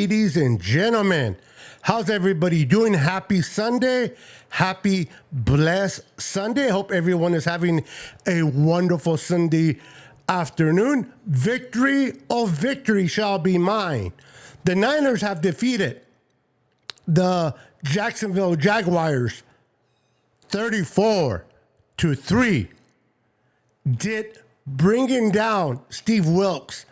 Ladies and gentlemen, how's everybody doing? Happy Sunday. Happy blessed Sunday. I hope everyone is having a wonderful Sunday afternoon. Victory, oh victory shall be mine. The Niners have defeated the Jacksonville Jaguars 34-3. Did bringing down Steve Wilkes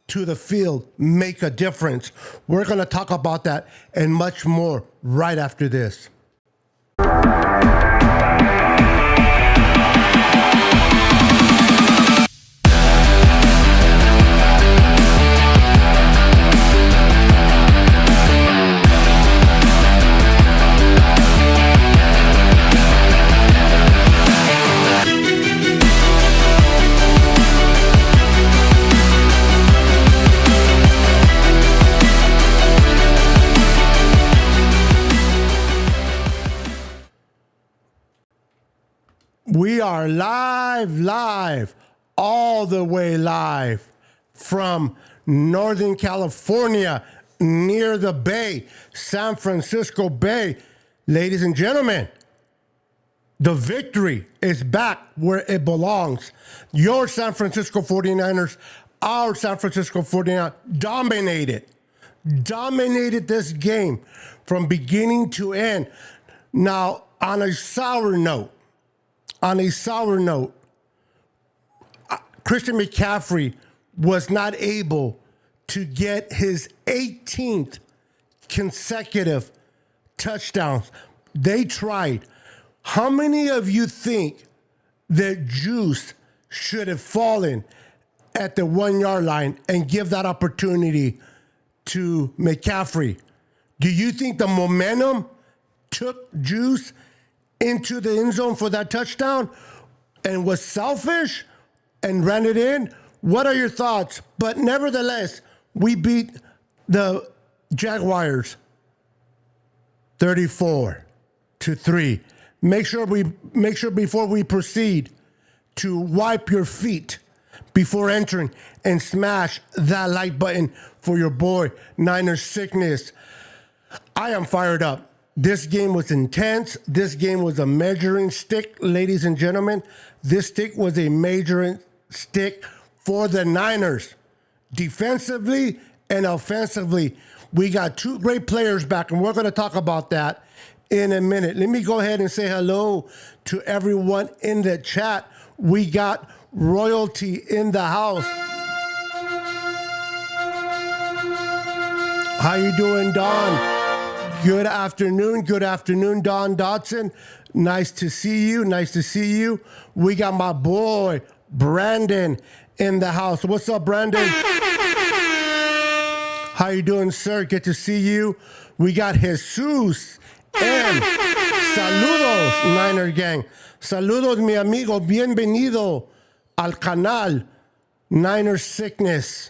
to the field make a difference? We're going to talk about that and much more right after this. We are live, all the way live from Northern California, near the Bay, San Francisco Bay. Ladies and gentlemen, the victory is back where it belongs. Your San Francisco 49ers, our San Francisco 49ers, dominated this game from beginning to end. Now, on a sour note, Christian McCaffrey was not able to get his 18th consecutive touchdowns. They tried. How many of you think that Juice should have fallen at the 1 yard line and give that opportunity to McCaffrey? Do you think the momentum took Juice into the end zone for that touchdown and was selfish and ran it in? What are your thoughts? But nevertheless, we beat the Jaguars 34-3. Make sure before we proceed to wipe your feet before entering and smash that like button for your boy Niners Sickness. I am fired up. This game was intense. This game was a measuring stick, ladies and gentlemen. This stick was a measuring stick for the Niners. Defensively and offensively, we got two great players back, and we're going to talk about that in a minute. Let me go ahead and say hello to everyone in the chat. We got royalty in the house. How you doing, Don? Good afternoon, Don Dotson. Nice to see you. We got my boy, Brandon, in the house. What's up, Brandon? How you doing, sir? Good to see you. We got Jesus and saludos, Niner Gang. Saludos, mi amigo. Bienvenido al canal Niner Sickness.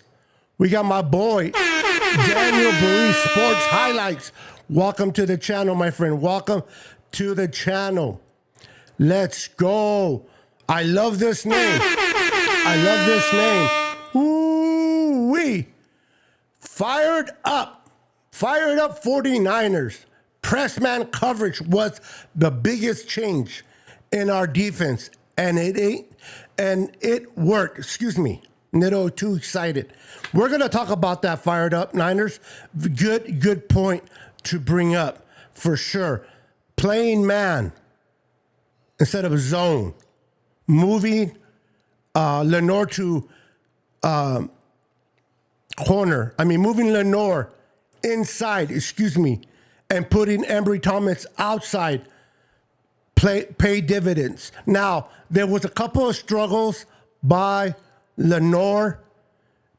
We got my boy, Daniel Burry, Sports Highlights. Welcome to the channel, my friend. Welcome to the channel. Let's go. I love this name. Ooh-wee. Fired up 49ers. Press man coverage was the biggest change in our defense, and it worked. Excuse me. Little too excited. We're going to talk about that fired up Niners. Good point to bring up for sure. Playing man instead of zone. Moving Lenore to corner. Moving Lenore inside, and putting Embry Thomas outside pay dividends. Now, there was a couple of struggles by Lenore,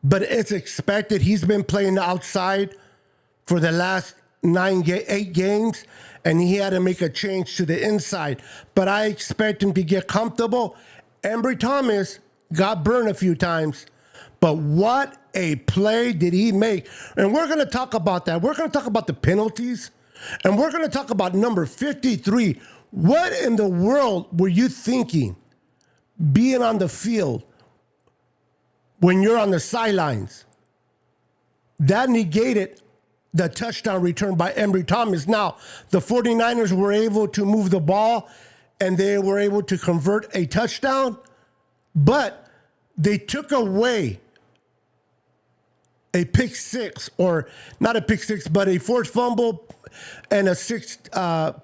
but it's expected. He's been playing outside for the last 8 games, and he had to make a change to the inside. But I expect him to get comfortable. Embry Thomas got burned a few times, but what a play did he make. And we're going to talk about that. We're going to talk about the penalties, and we're going to talk about number 53. What in the world were you thinking being on the field when you're on the sidelines? That negated the touchdown return by Embry Thomas. Now, the 49ers were able to move the ball and they were able to convert a touchdown, but they took away a pick six, or not a pick six, but a forced fumble and a 6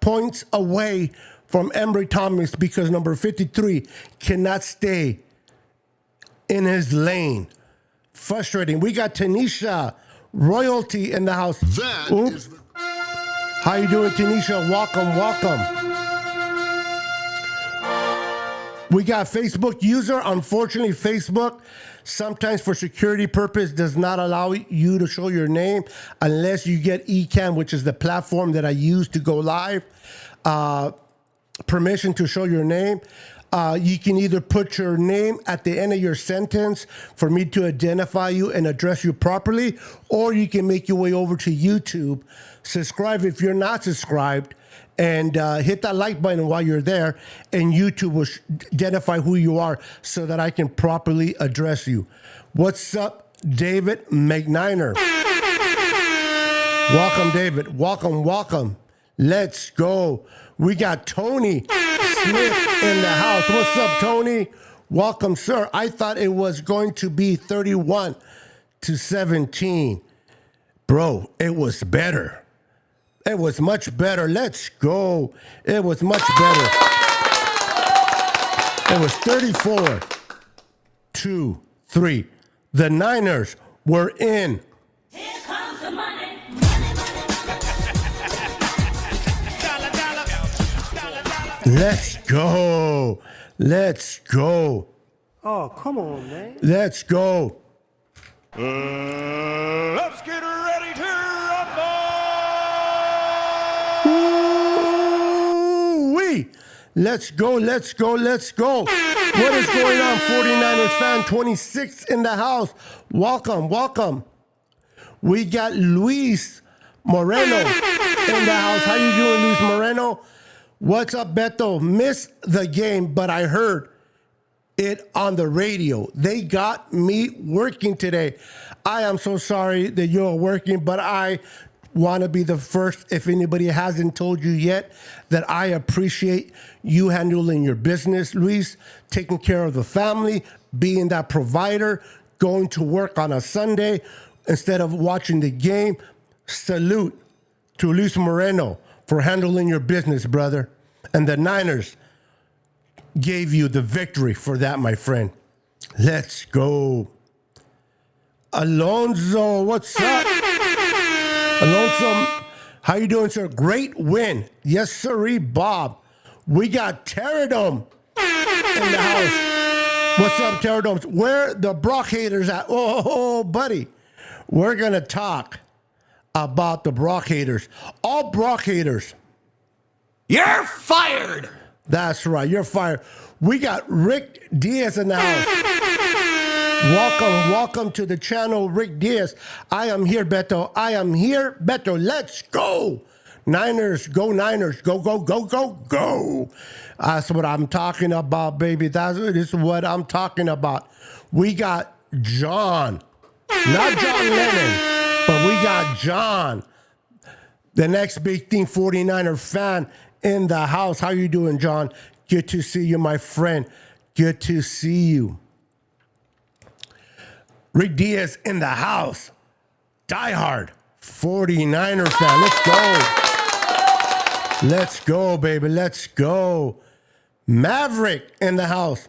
points away from Embry Thomas because number 53 cannot stay in his lane. Frustrating. We got Tanisha Royalty in the house. How you doing, Tanisha? Welcome. We got Facebook user. Unfortunately, Facebook sometimes for security purpose does not allow you to show your name unless you get Ecamm, which is the platform that I use to go live. Permission to show your name. You can either put your name at the end of your sentence for me to identify you and address you properly, or you can make your way over to YouTube, subscribe if you're not subscribed, and hit that like button while you're there, and YouTube will identify who you are so that I can properly address you. What's up, David McNiner? Welcome, David. Welcome. Let's go. We got Tony Smith in the house. What's up, Tony? Welcome, sir. I thought it was going to be 31-17. Bro, it was better. It was much better. Let's go. It was much better. It was 34-3. The Niners were in. Here comes the money. Let's go. Oh, come on, man. Let's go. Let's get ready to rumble! Ooh-wee. Let's go. What is going on, 49ers fan? 26 in the house. Welcome. We got Luis Moreno in the house. How you doing, Luis Moreno? What's up, Beto? Missed the game, but I heard it on the radio. They got me working today. I am so sorry that you're working, but I want to be the first, if anybody hasn't told you yet, that I appreciate you handling your business, Luis, taking care of the family, being that provider, going to work on a Sunday instead of watching the game. Salute to Luis Moreno for handling your business, brother. And the Niners gave you the victory for that, my friend. Let's go. Alonzo, what's up? Alonzo, how you doing, sir? Great win. Yes, sirree, Bob. We got Pterodome in the house. What's up, Pterodomes? Where the Brock haters at? Oh, buddy. We're going to talk about the Brock haters. All Brock haters. You're fired! That's right. You're fired. We got Rick Diaz in the house. Welcome to the channel, Rick Diaz. I am here, Beto. Let's go. Niners, go Niners. Go. That's what I'm talking about, baby. This is what I'm talking about. We got John. Not John Lennon, but we got John. The next big thing, 49er fan in the house. How you doing, John? Good to see you, my friend. Good to see you. Rick Diaz in the house. Diehard 49er fan. Let's go, baby. Let's go. Maverick in the house.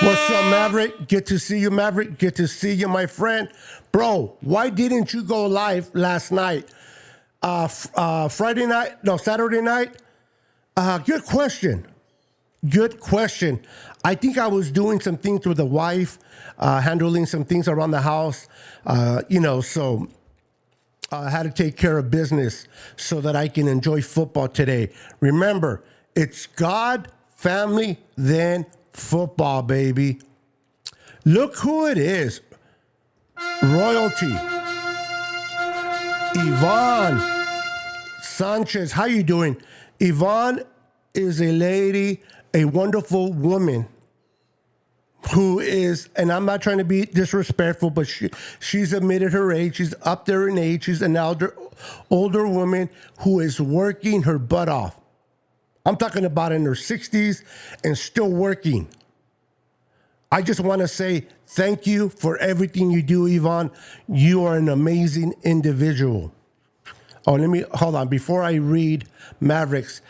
What's up, Maverick? Good to see you, Maverick. Good to see you, my friend. Bro, why didn't you go live last night? Saturday night? Good question. I think I was doing some things with the wife, handling some things around the house, so I had to take care of business so that I can enjoy football today. Remember, it's God, family, then football, baby. Look who it is. Royalty. Yvonne Sanchez, how you doing? Yvonne is a lady, a wonderful woman who is, and I'm not trying to be disrespectful, but she's admitted her age. She's up there in age. She's an older woman who is working her butt off. I'm talking about in her 60s and still working. I just want to say thank you for everything you do, Yvonne. You are an amazing individual. Oh, hold on. Before I read Mavericks,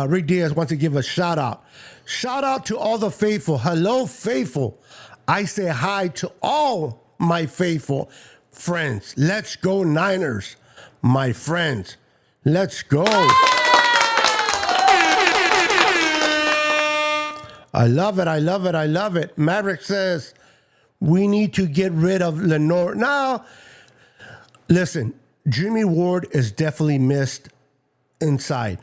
Rick Diaz wants to give a shout out. Shout out to all the faithful. Hello, faithful. I say hi to all my faithful friends. Let's go, Niners, my friends. Let's go. I love it. I love it. I love it. Maverick says we need to get rid of Lenore. Now, listen, Jimmy Ward is definitely missed inside.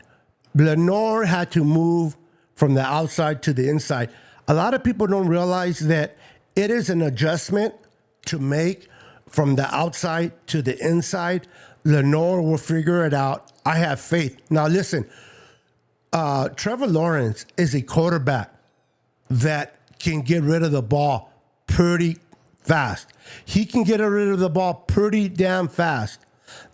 Lenore had to move from the outside to the inside. A lot of people don't realize that it is an adjustment to make from the outside to the inside. Lenore will figure it out. I have faith. Now, listen, Trevor Lawrence is a quarterback that can get rid of the ball pretty fast. He can get rid of the ball pretty damn fast.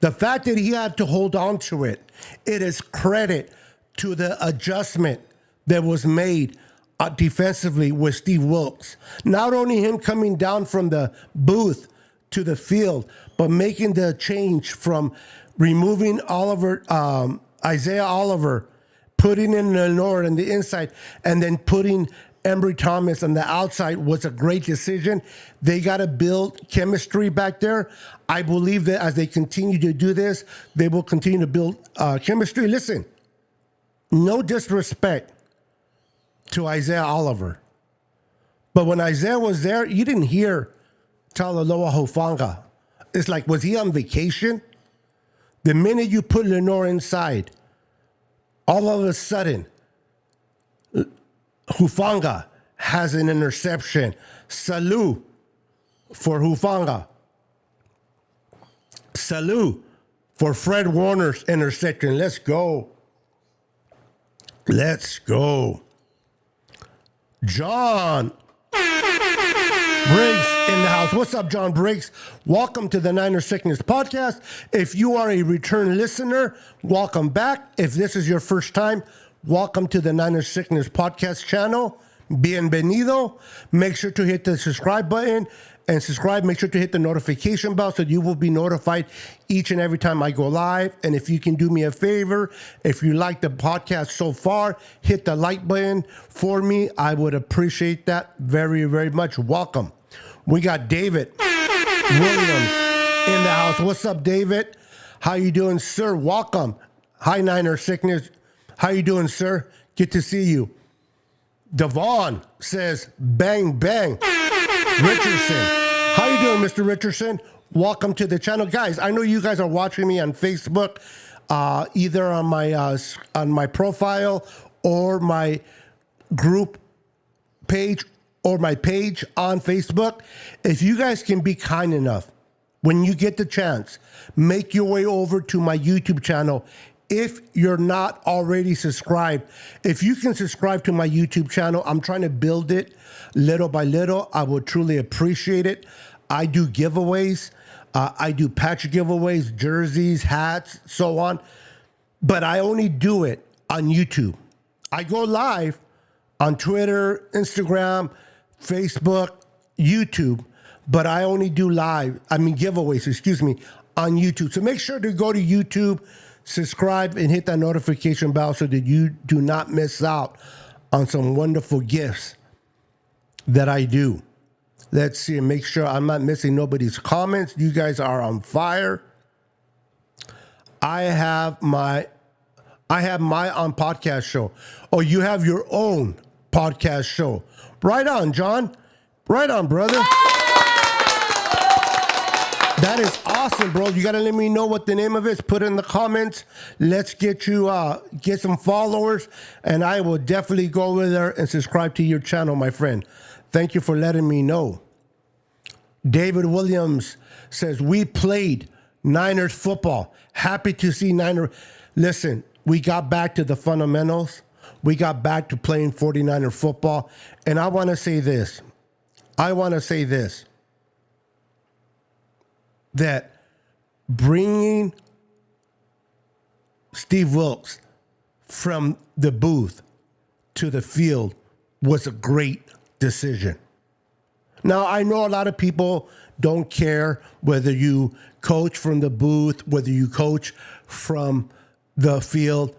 The fact that he had to hold on to it, it is credit to the adjustment that was made defensively with Steve Wilkes. Not only him coming down from the booth to the field, but making the change from removing Isaiah Oliver, putting in Lenore on the inside, and then putting Embry Thomas on the outside was a great decision. They got to build chemistry back there. I believe that as they continue to do this, they will continue to build chemistry. Listen, no disrespect to Isaiah Oliver, but when Isaiah was there, you didn't hear Talanoa Hufanga. It's like, was he on vacation? The minute you put Lenore inside, all of a sudden, Hufanga has an interception. Salute for Hufanga. Salute for Fred Warner's interception. Let's go. Let's go. John Briggs in the house. What's up, John Briggs? Welcome to the Niner Sickness Podcast. If you are a return listener, welcome back. If this is your first time, welcome to the Niner Sickness Podcast channel. Bienvenido. Make sure to hit the subscribe button and subscribe. Make sure to hit the notification bell so you will be notified each and every time I go live. And if you can do me a favor, if you like the podcast so far, hit the like button for me. I would appreciate that very, very much. Welcome. We got David Williams in the house. What's up, David? How you doing, sir? Welcome. Hi, Niner Sickness. How you doing, sir? Good to see you. Devon says, bang, bang. Richardson. How you doing, Mr. Richardson? Welcome to the channel. Guys, I know you guys are watching me on Facebook, either on my profile or my group page or my page on Facebook. If you guys can be kind enough, when you get the chance, make your way over to my YouTube channel. If you're not already subscribed, if you can subscribe to my YouTube channel, I'm trying to build it little by little. I would truly appreciate it. I do giveaways. I do patch giveaways, jerseys, hats, so on. But I only do it on YouTube. I go live on Twitter, Instagram, Facebook, YouTube, but I only do giveaways, on YouTube. So make sure to go to YouTube, subscribe, and hit that notification bell so that you do not miss out on some wonderful gifts that I do. Let's see and make sure I'm not missing nobody's comments. You guys are on fire. I have my on podcast show. Oh, you have your own podcast show. Right on, John. Right on, brother. That is awesome, bro. You got to let me know what the name of it is. Put it in the comments. Let's get you, get some followers, and I will definitely go over there and subscribe to your channel, my friend. Thank you for letting me know. David Williams says, we played Niners football. Happy to see Niners. Listen, we got back to the fundamentals. We got back to playing 49er football. And I want to say this. I want to say this, that bringing Steve Wilkes from the booth to the field was a great decision. Now, I know a lot of people don't care whether you coach from the booth, whether you coach from the field.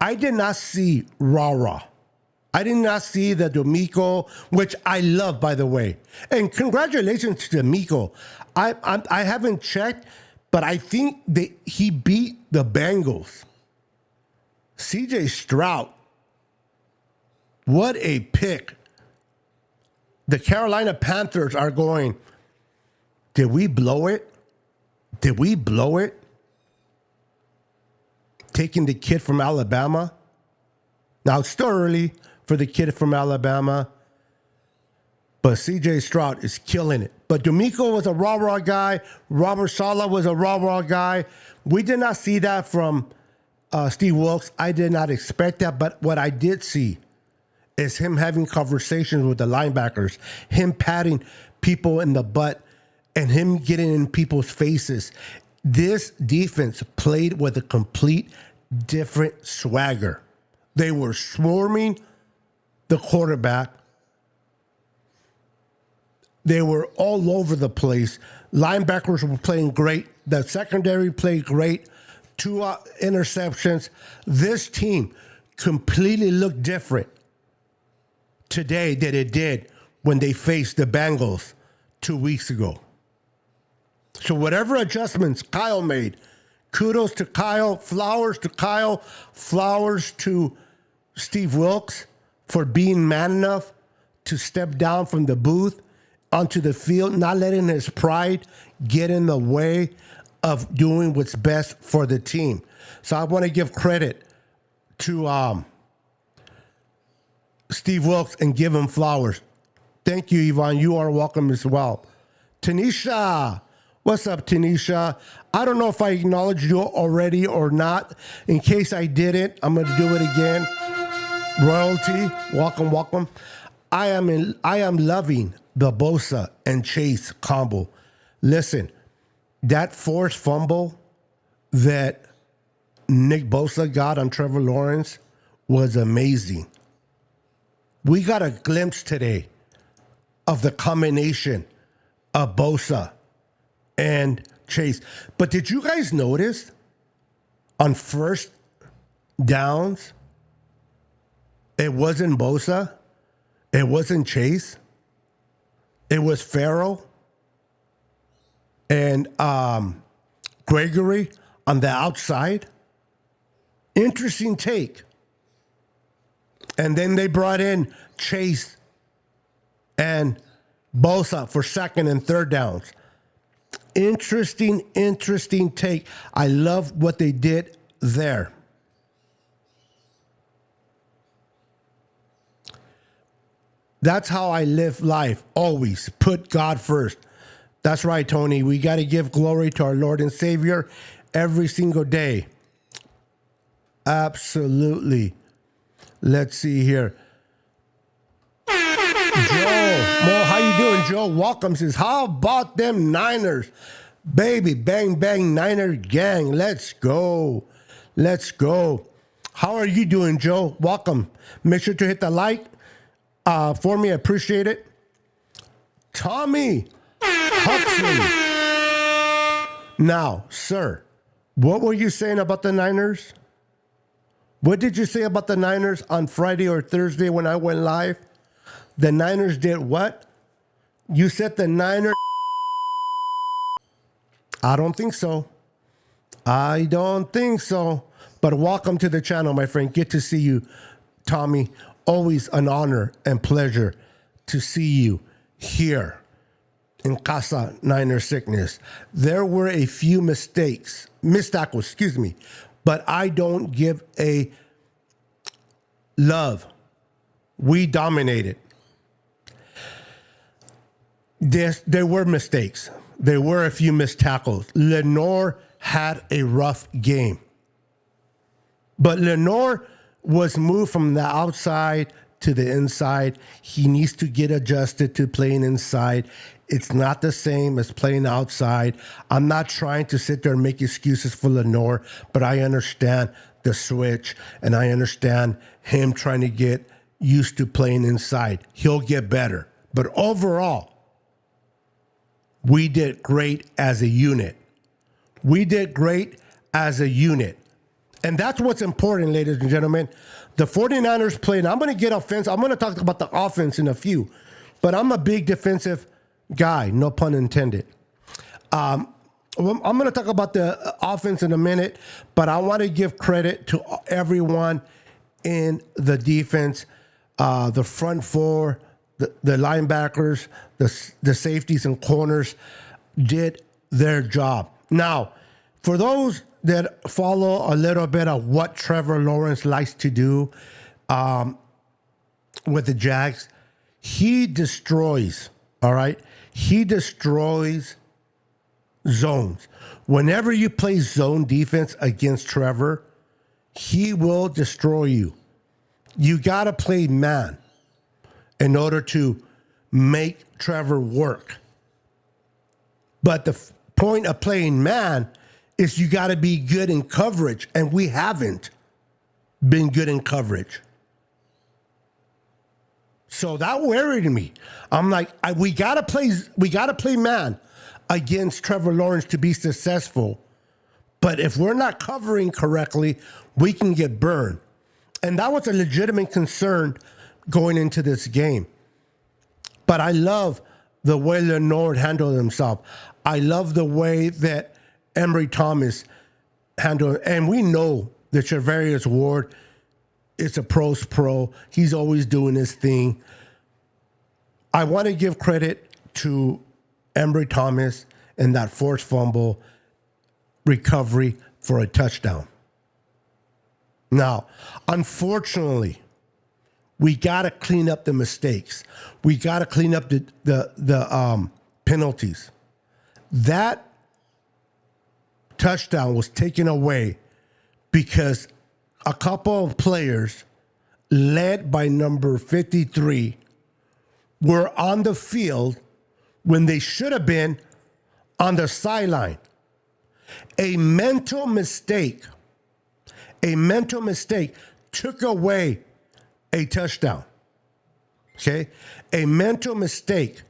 I did not see rah-rah. I did not see the D'Amico, which I love, by the way. And congratulations to D'Amico. I haven't checked, but I think he beat the Bengals. C.J. Stroud, what a pick. The Carolina Panthers are going, did we blow it? Did we blow it? Taking the kid from Alabama. Now, it's still early for the kid from Alabama, but C.J. Stroud is killing it. But D'Amico was a rah-rah guy. Robert Saleh was a rah-rah guy. We did not see that from Steve Wilkes. I did not expect that, but what I did see is him having conversations with the linebackers, him patting people in the butt, and him getting in people's faces. This defense played with a complete different swagger. They were swarming the quarterback. They were all over the place. Linebackers were playing great. The secondary played great. 2 interceptions. This team completely looked different today than it did when they faced the Bengals 2 weeks ago. So whatever adjustments Kyle made, kudos to Kyle, flowers to Steve Wilkes for being man enough to step down from the booth onto the field, not letting his pride get in the way of doing what's best for the team. So I want to give credit to Steve Wilkes and give him flowers. Thank you, Yvonne. You are welcome as well. Tanisha. What's up, Tanisha? I don't know if I acknowledged you already or not. In case I didn't, I'm going to do it again. Royalty, welcome. I am loving the Bosa and Chase combo. Listen, that forced fumble that Nick Bosa got on Trevor Lawrence was amazing. We got a glimpse today of the combination of Bosa and Chase. But did you guys notice on first downs, it wasn't Bosa, it wasn't Chase, it was Farrell and Gregory on the outside? Interesting take. And then they brought in Chase and Bosa for second and third downs. Interesting take. I love what they did there. That's how I live life. Always put God first. That's right, Tony. We got to give glory to our Lord and Savior every single day. Absolutely. Let's see here. Joe, Mo, how you doing, Joe? Welcome. Says, how about them Niners? Baby, bang, bang, Niner gang. Let's go. How are you doing, Joe? Welcome. Make sure to hit the like for me. I appreciate it. Tommy Huxley. Now, sir, what were you saying about the Niners? What did you say about the Niners on Friday or Thursday when I went live? The Niners did what? You said the Niners... I don't think so. But welcome to the channel, my friend. Good to see you, Tommy. Always an honor and pleasure to see you here in Casa Niner Sickness. There were a few missed tackles, but I don't give a love. We dominated. There were mistakes. There were a few missed tackles. Lenore had a rough game. But Lenore was moved from the outside to the inside. He needs to get adjusted to playing inside. It's not the same as playing outside. I'm not trying to sit there and make excuses for Lenoir, but I understand the switch, and I understand him trying to get used to playing inside. He'll get better. But overall, we did great as a unit. We did great as a unit. And that's what's important, ladies and gentlemen. The 49ers played. I'm going to get offense. I'm going to talk about the offense in a few. But I'm a big defensive guy, no pun intended. I'm going to talk about the offense in a minute, but I want to give credit to everyone in the defense, the front four, the linebackers, the safeties and corners did their job. Now, for those that follow a little bit of what Trevor Lawrence likes to do with the Jags, he destroys, all right? He destroys zones. Whenever you play zone defense against Trevor, he will destroy you. You got to play man in order to make Trevor work. But the point of playing man is you got to be good in coverage, and we haven't been good in coverage. So that worried me. I'm like, we gotta play man against Trevor Lawrence to be successful. But if we're not covering correctly, we can get burned. And that was a legitimate concern going into this game. But I love the way Lenoir handled himself. I love the way that Emory Thomas handled it. And we know that Charvarius Ward is a pro's pro. He's always doing his thing. I want to give credit to Emory Thomas and that forced fumble recovery for a touchdown. Now, unfortunately, we got to clean up the mistakes. We got to clean up the penalties. That touchdown was taken away because a couple of players, led by number 53, were on the field when they should have been on the sideline. A mental mistake took away a touchdown. Okay? A mental mistake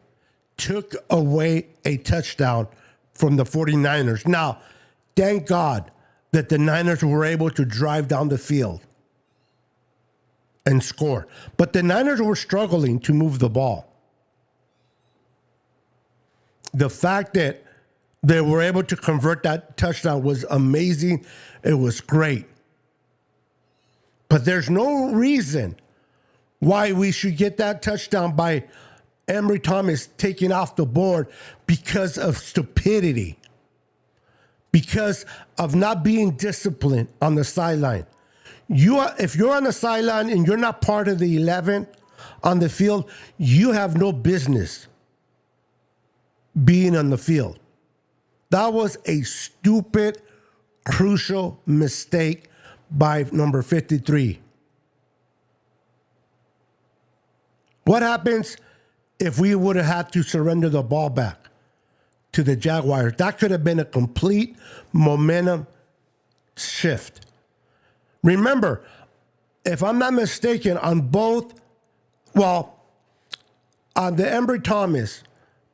took away a touchdown from the 49ers. Now, thank God that the Niners were able to drive down the field and score. But the Niners were struggling to move the ball. The fact that they were able to convert that touchdown was amazing. It was great. But there's no reason why we should get that touchdown by Emory Thomas taking off the board because of stupidity, because of not being disciplined on the sideline. If you're on the sideline and you're not part of the 11 on the field, you have no business being on the field. That was a stupid, crucial mistake by number 53. What happens if we would have had to surrender the ball back to the Jaguars? That could have been a complete momentum shift. Remember, if I'm not mistaken, on the Emory Thomas,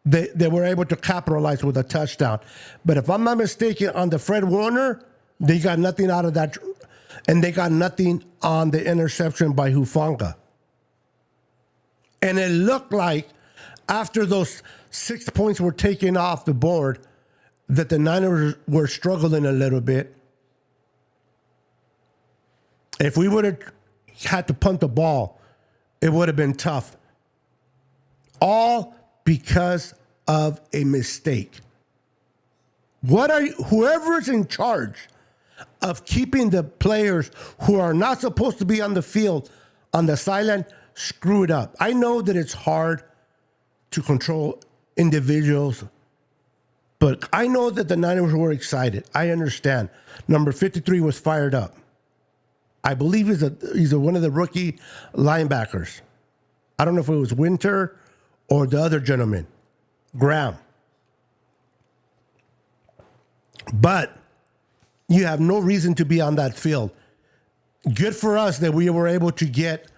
they were able to capitalize with a touchdown. But if I'm not mistaken, on the Fred Warner, they got nothing out of that. And they got nothing on the interception by Hufanga. And it looked like after those 6 points were taken off the board, that the Niners were struggling a little bit. If we would have had to punt the ball, it would have been tough. All because of a mistake. Whoever's in charge of keeping the players who are not supposed to be on the field on the sideline screw it up. I know that it's hard to control individuals, but I know that the Niners were excited. I understand. Number 53 was fired up. I believe he's one of the rookie linebackers. I don't know if it was Winter or the other gentleman, Graham. But you have no reason to be on that field. Good for us that we were able to get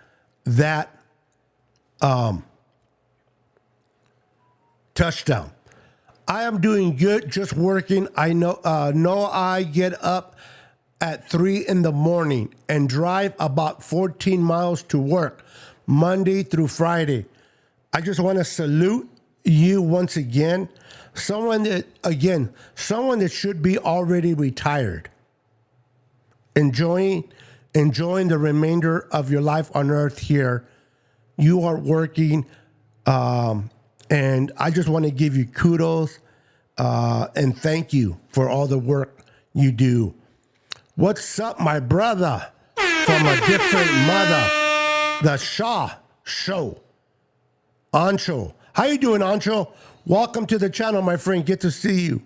that touchdown. I am doing good, just working. I know I get up at 3 a.m. and drive about 14 miles to work, Monday through Friday. I just want to salute you once again. Someone that should be already retired. Enjoying the remainder of your life on earth here. You are working, and I just want to give you kudos and thank you for all the work you do. What's up, my brother from a different mother? The Shaw Show. Ancho. How you doing, Ancho? Welcome to the channel, my friend. Good to see you.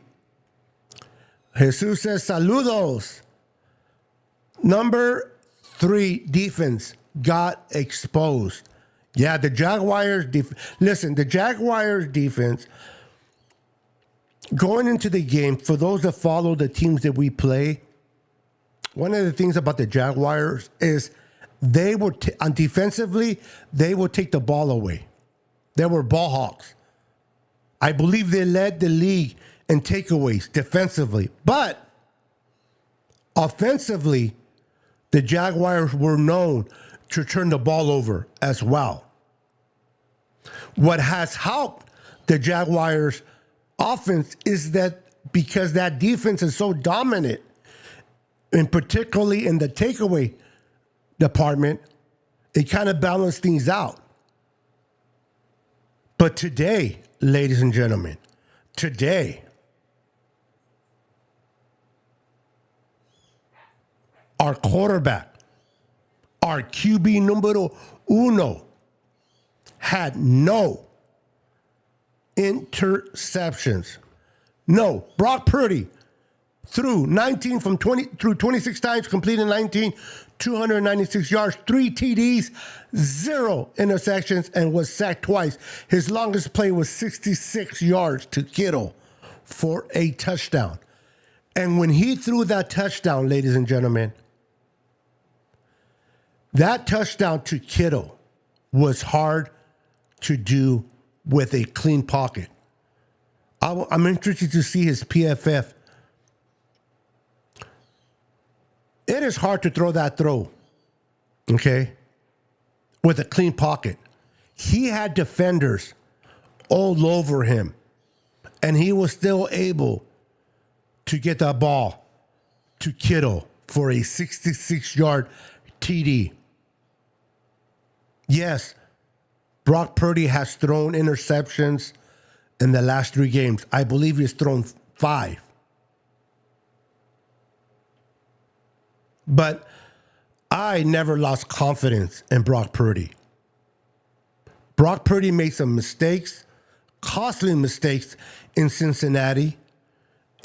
Jesus says, saludos. Number 3 defense got exposed. Yeah, the Jaguars listen, the Jaguars defense going into the game, for those that follow the teams that we play, one of the things about the Jaguars is they were on defensively, they will take the ball away. They were ball hawks. I believe they led the league in takeaways defensively, but offensively, the Jaguars were known to turn the ball over as well. What has helped the Jaguars offense is that because that defense is so dominant, and particularly in the takeaway department, it kind of balanced things out. But today, ladies and gentlemen, today, our quarterback, our QB numero uno, had no interceptions. No. Brock Purdy threw 26 times, completed 19, 296 yards, 3 TDs, 0 interceptions, and was sacked twice. His longest play was 66 yards to Kittle for a touchdown. And when he threw that touchdown, ladies and gentlemen, that touchdown to Kittle was hard to do with a clean pocket. I'm interested to see his PFF. It is hard to throw that throw, okay, with a clean pocket. He had defenders all over him, and he was still able to get that ball to Kittle for a 66-yard TD. Yes, Brock Purdy has thrown interceptions in the last 3 games. I believe he's thrown 5. But I never lost confidence in Brock Purdy. Brock Purdy made some mistakes, costly mistakes in Cincinnati,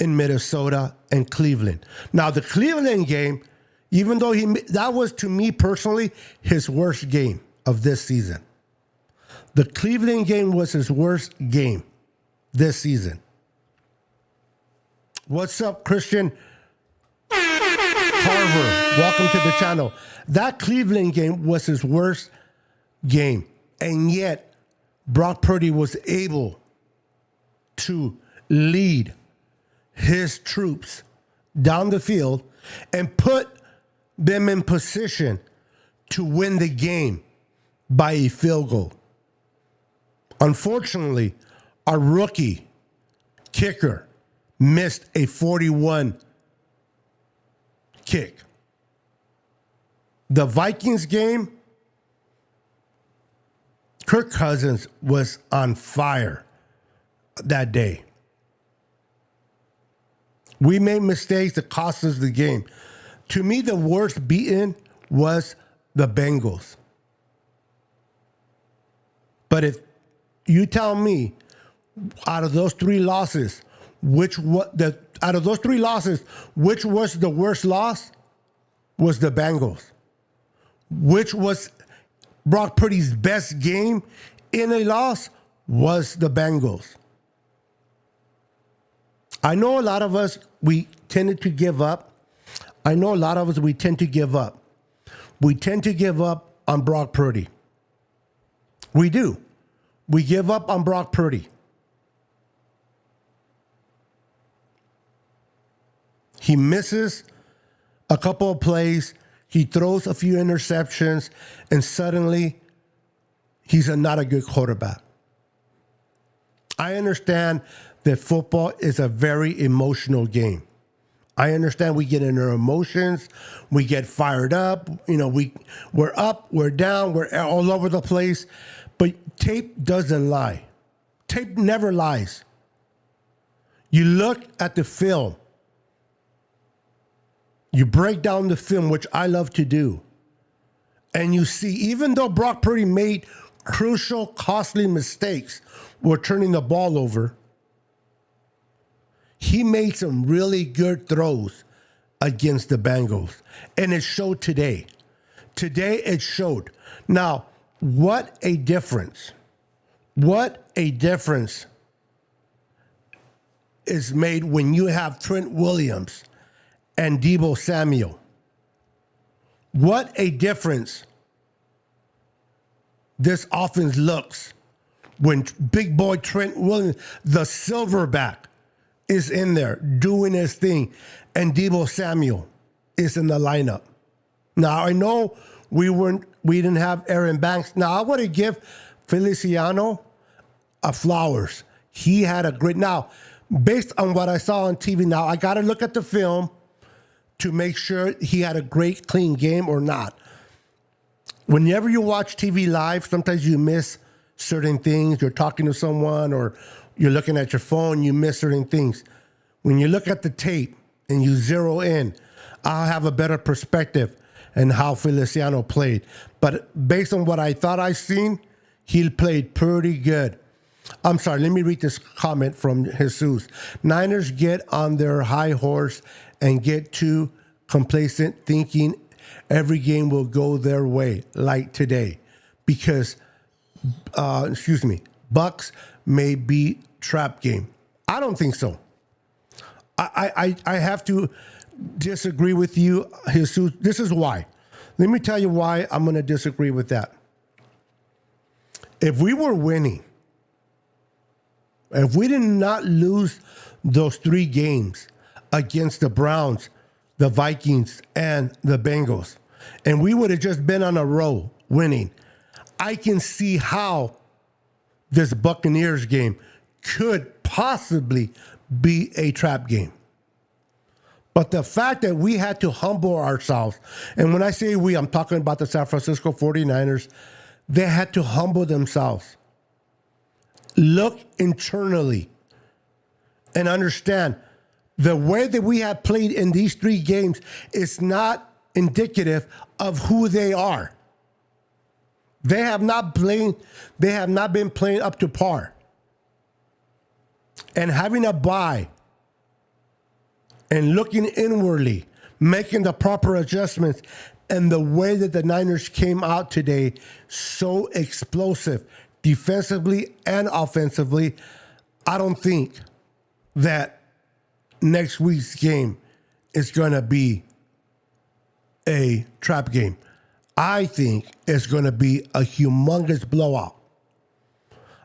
in Minnesota, and Cleveland. Now, the Cleveland game, even though that was, to me personally, his worst game of this season. The Cleveland game was his worst game this season. What's up, Christian Carver? Welcome to the channel. That Cleveland game was his worst game. And yet, Brock Purdy was able to lead his troops down the field and put them in position to win the game by a field goal. Unfortunately, our rookie kicker missed a 41 kick. The Vikings game, Kirk Cousins was on fire that day. We made mistakes that cost us the game. To me, the worst beaten was the Bengals. But if you tell me, out of those 3 losses, which was the worst loss? Was the Bengals. which was Brock Purdy's best game in a loss, was the Bengals. I know a lot of us, we tended to give up. We tend to give up. We tend to give up on Brock Purdy. We do. We give up on Brock Purdy. He misses a couple of plays. He throws a few interceptions, and suddenly he's not a good quarterback. I understand that football is a very emotional game. I understand we get in our emotions, we get fired up, we're up, we're down, we're all over the place, but tape doesn't lie. Tape never lies. You look at the film, you break down the film, which I love to do, and you see, even though Brock Purdy made crucial, costly mistakes with turning the ball over, he made some really good throws against the Bengals, and it showed today. Today it showed. Now, what a difference. What a difference is made when you have Trent Williams and Deebo Samuel. What a difference this offense looks when big boy Trent Williams, the silverback, is in there doing his thing, and Deebo Samuel is in the lineup. Now, I know we didn't have Aaron Banks. Now, I want to give Feliciano flowers. He had a great, now, based on what I saw on TV, now I got to look at the film to make sure he had a great, clean game or not. Whenever you watch TV live, sometimes you miss certain things. You're talking to someone or you're looking at your phone, you miss certain things. When you look at the tape and you zero in, I'll have a better perspective on how Feliciano played. But based on what I thought I seen, he played pretty good. I'm sorry, let me read this comment from Jesus. Niners get on their high horse and get too complacent, thinking every game will go their way, like today. Because, Bucks may be trap game. I don't think so. I have to disagree with you, Jesus. This is why. Let me tell you why I'm going to disagree with that. If we were winning, if we did not lose those 3 games against the Browns, the Vikings, and the Bengals, and we would have just been on a roll winning, I can see how this Buccaneers game could possibly be a trap game. But the fact that we had to humble ourselves, and when I say we, I'm talking about the San Francisco 49ers, they had to humble themselves. Look internally and understand the way that we have played in these 3 games is not indicative of who they are. They have not been playing up to par. And having a bye and looking inwardly, making the proper adjustments, and the way that the Niners came out today, so explosive, defensively and offensively, I don't think that next week's game is going to be a trap game. I think it's going to be a humongous blowout.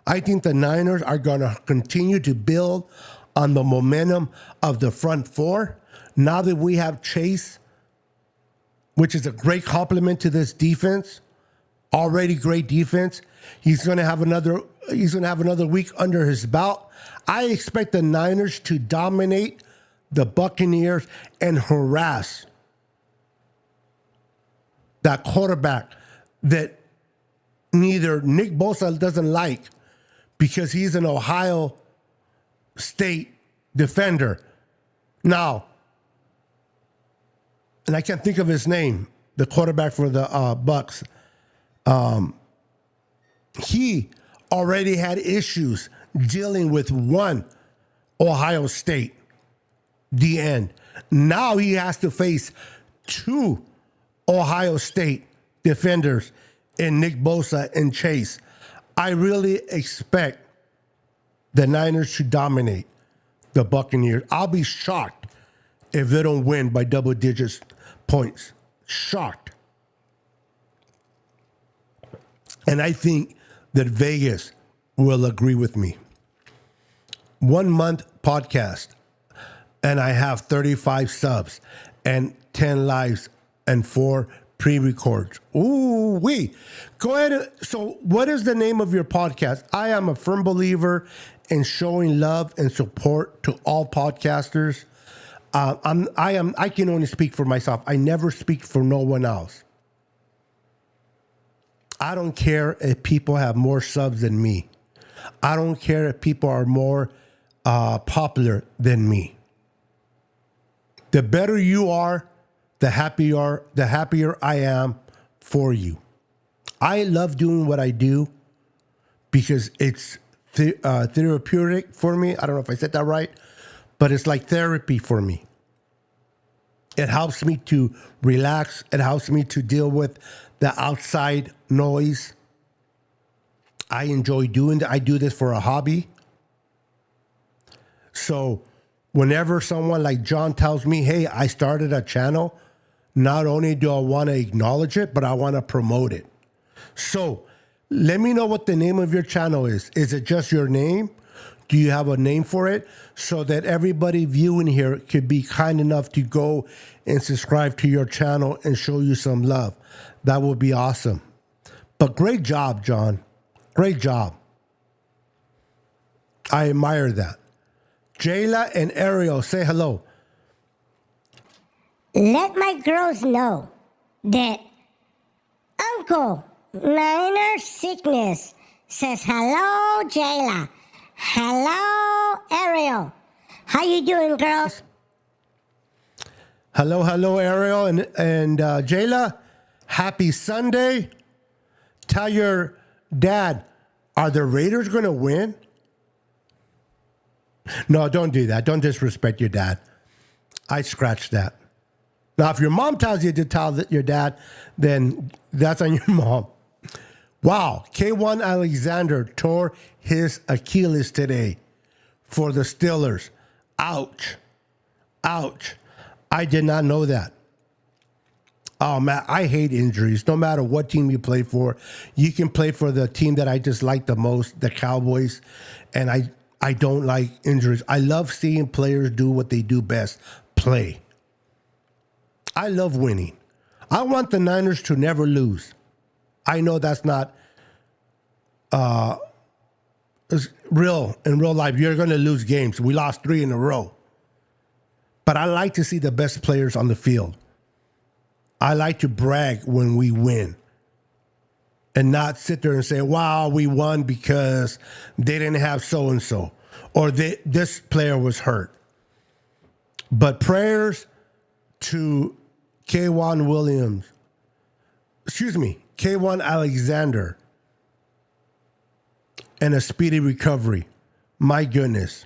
I think the Niners are going to continue to build on the momentum of the front 4. Now that we have Chase, which is a great compliment to this defense, already great defense. He's going to have another week under his belt. I expect the Niners to dominate the Buccaneers and harass that quarterback that neither Nick Bosa doesn't like because he's an Ohio State defender. Now, and I can't think of his name, the quarterback for the Bucs. He already had issues dealing with one Ohio State DN. Now he has to face 2 Ohio State defenders in Nick Bosa and Chase. I really expect the Niners to dominate the Buccaneers. I'll be shocked if they don't win by double digits points. Shocked. And I think that Vegas will agree with me. 1 month podcast, and I have 35 subs and 10 lives and 4 pre-records. Ooh, wee. Go ahead. So what is the name of your podcast? I am a firm believer in showing love and support to all podcasters. I can only speak for myself. I never speak for no one else. I don't care if people have more subs than me. I don't care if people are more popular than me. The better you are, the happier I am for you. I love doing what I do because it's therapeutic for me. I don't know if I said that right, but it's like therapy for me. It helps me to relax. It helps me to deal with the outside noise. I enjoy doing that. I do this for a hobby. So whenever someone like John tells me, hey, I started a channel, not only do I want to acknowledge it, but I want to promote it. So let me know what the name of your channel is. Is it just your name? Do you have a name for it? So that everybody viewing here could be kind enough to go and subscribe to your channel and show you some love. That would be awesome. But great job, John. Great job. I admire that. Jayla and Ariel, say hello. Let my girls know that Uncle Niner Sickness says hello, Jayla. Hello, Ariel. How you doing, girls? Hello, Ariel and Jayla. Happy Sunday. Tell your dad, are the Raiders going to win? No, don't do that. Don't disrespect your dad. I scratched that. Now, if your mom tells you to tell your dad, then that's on your mom. Wow. K1 Alexander tore his Achilles today for the Steelers. Ouch. Ouch. I did not know that. Oh, man, I hate injuries. No matter what team you play for, you can play for the team that I just like the most, the Cowboys, and I don't like injuries. I love seeing players do what they do best, play. I love winning. I want the Niners to never lose. I know that's not real in real life. You're going to lose games. We lost 3 in a row. But I like to see the best players on the field. I like to brag when we win and not sit there and say, wow, we won because they didn't have so-and-so or this player was hurt. But prayers to K1 Alexander and a speedy recovery. My goodness.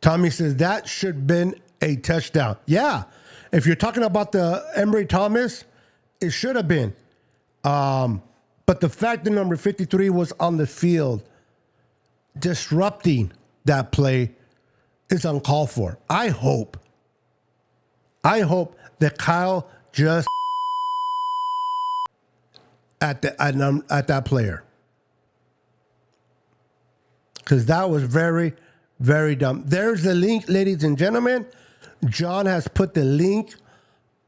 Tommy says that should have been a touchdown. Yeah. If you're talking about the Emery Thomas, it should have been. But the fact that number 53 was on the field disrupting that play is uncalled for. I hope that Kyle just at that player. Because that was very, very dumb. There's the link, ladies and gentlemen. John has put the link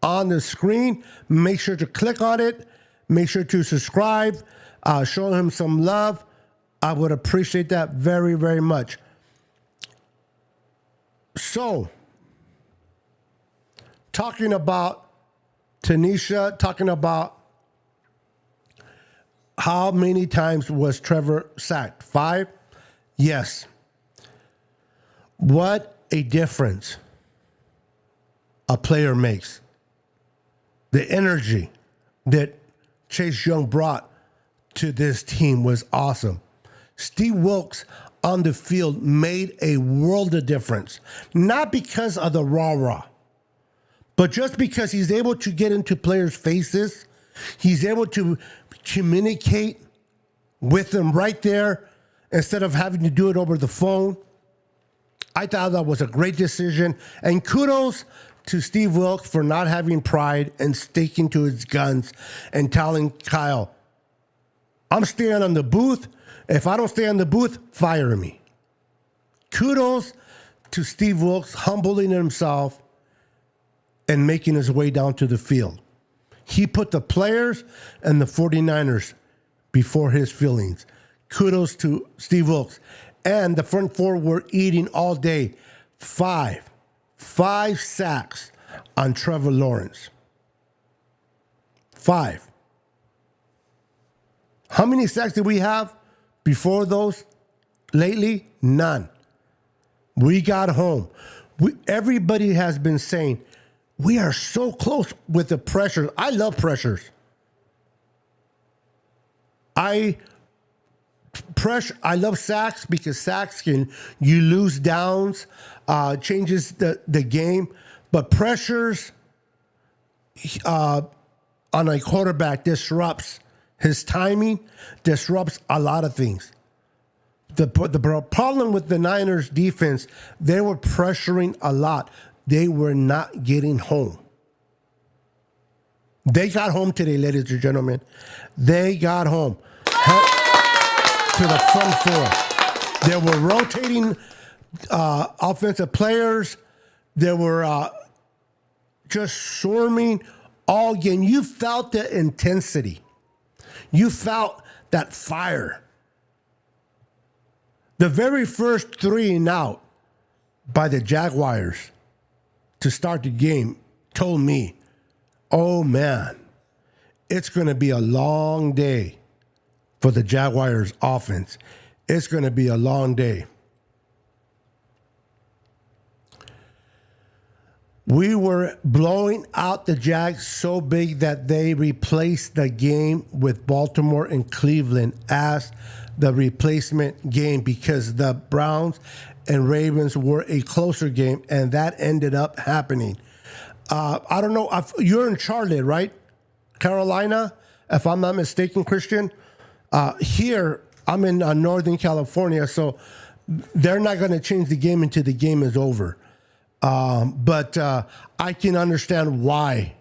on the screen. Make sure to click on it. Make sure to subscribe. Show him some love. I would appreciate that very, very much. So, talking about Tanisha, talking about how many times was Trevor sacked? 5? Yes. What a difference a player makes. The energy that Chase Young brought to this team was awesome. Steve Wilkes on the field made a world of difference. Not because of the rah-rah, but just because he's able to get into players' faces. He's able to communicate with them right there instead of having to do it over the phone. I thought that was a great decision. And kudos to Steve Wilkes for not having pride and sticking to his guns and telling Kyle, I'm staying on the booth. If I don't stay on the booth, fire me. Kudos to Steve Wilkes humbling himself and making his way down to the field. He put the players and the 49ers before his feelings. Kudos to Steve Wilkes. And the front four were eating all day. Five sacks on Trevor Lawrence. 5. How many sacks did we have before those lately? None. We got home. Everybody has been saying, we are so close with the pressures. I love pressures. I love sacks because sacks you lose downs, changes the game. But pressures on a quarterback disrupts his timing, disrupts a lot of things. The problem with the Niners defense, they were pressuring a lot. They were not getting home. They got home today, ladies and gentlemen. They got home to the front four. They were rotating offensive players. They were just swarming all game. You felt the intensity. You felt that fire. The very first 3 and out by the Jaguars to start the game told me, oh man, it's going to be a long day for the Jaguars offense. It's going to be a long day. We were blowing out the Jags so big that they replaced the game with Baltimore and Cleveland as the replacement game because the Browns and Ravens were a closer game, and that ended up happening. I don't know. You're in Charlotte, right? Carolina, if I'm not mistaken, Christian. Here, I'm in Northern California, so they're not going to change the game until the game is over. But I can understand why.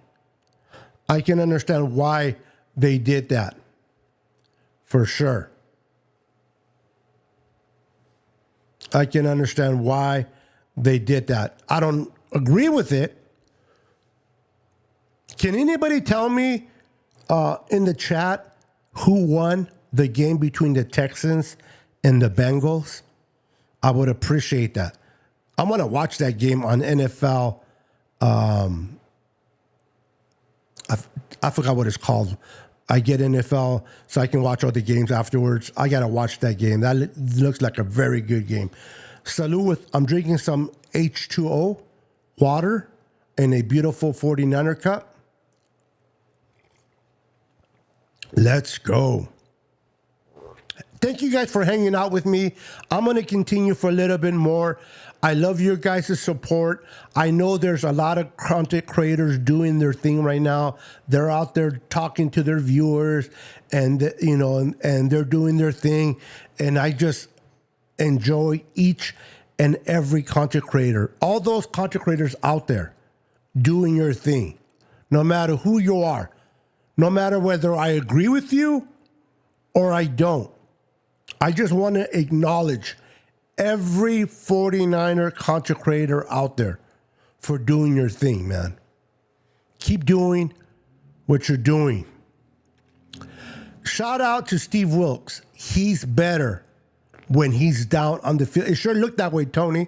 I can understand why they did that, for sure. I can understand why they did that. I don't agree with it. Can anybody tell me in the chat who won the game between the Texans and the Bengals? I would appreciate that. I want to watch that game on NFL. I forgot what it's called. I get NFL so I can watch all the games afterwards. I got to watch that game. That looks like a very good game. Salud I'm drinking some H2O water in a beautiful 49er cup. Let's go. Thank you guys for hanging out with me. I'm going to continue for a little bit more. I love your guys' support. I know there's a lot of content creators doing their thing right now. They're out there talking to their viewers and they're doing their thing. And I just enjoy each and every content creator. All those content creators out there doing your thing, no matter who you are, no matter whether I agree with you or I don't. I just want to acknowledge every 49er content creator out there for doing your thing, man. Keep doing what you're doing. Shout out to Steve Wilkes. He's better when he's down on the field. It sure looked that way, Tony.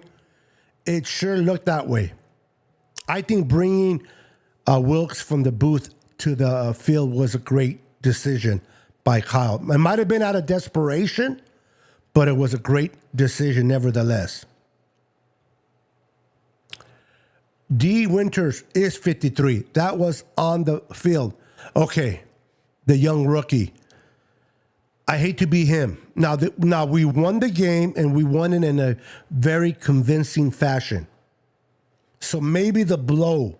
It sure looked that way. I think bringing Wilkes from the booth to the field was a great decision by Kyle. It might have been out of desperation, but it was a great decision nevertheless. D. Winters is 53. That was on the field. Okay, the young rookie. I hate to be him. Now we won the game and we won it in a very convincing fashion. So maybe the blow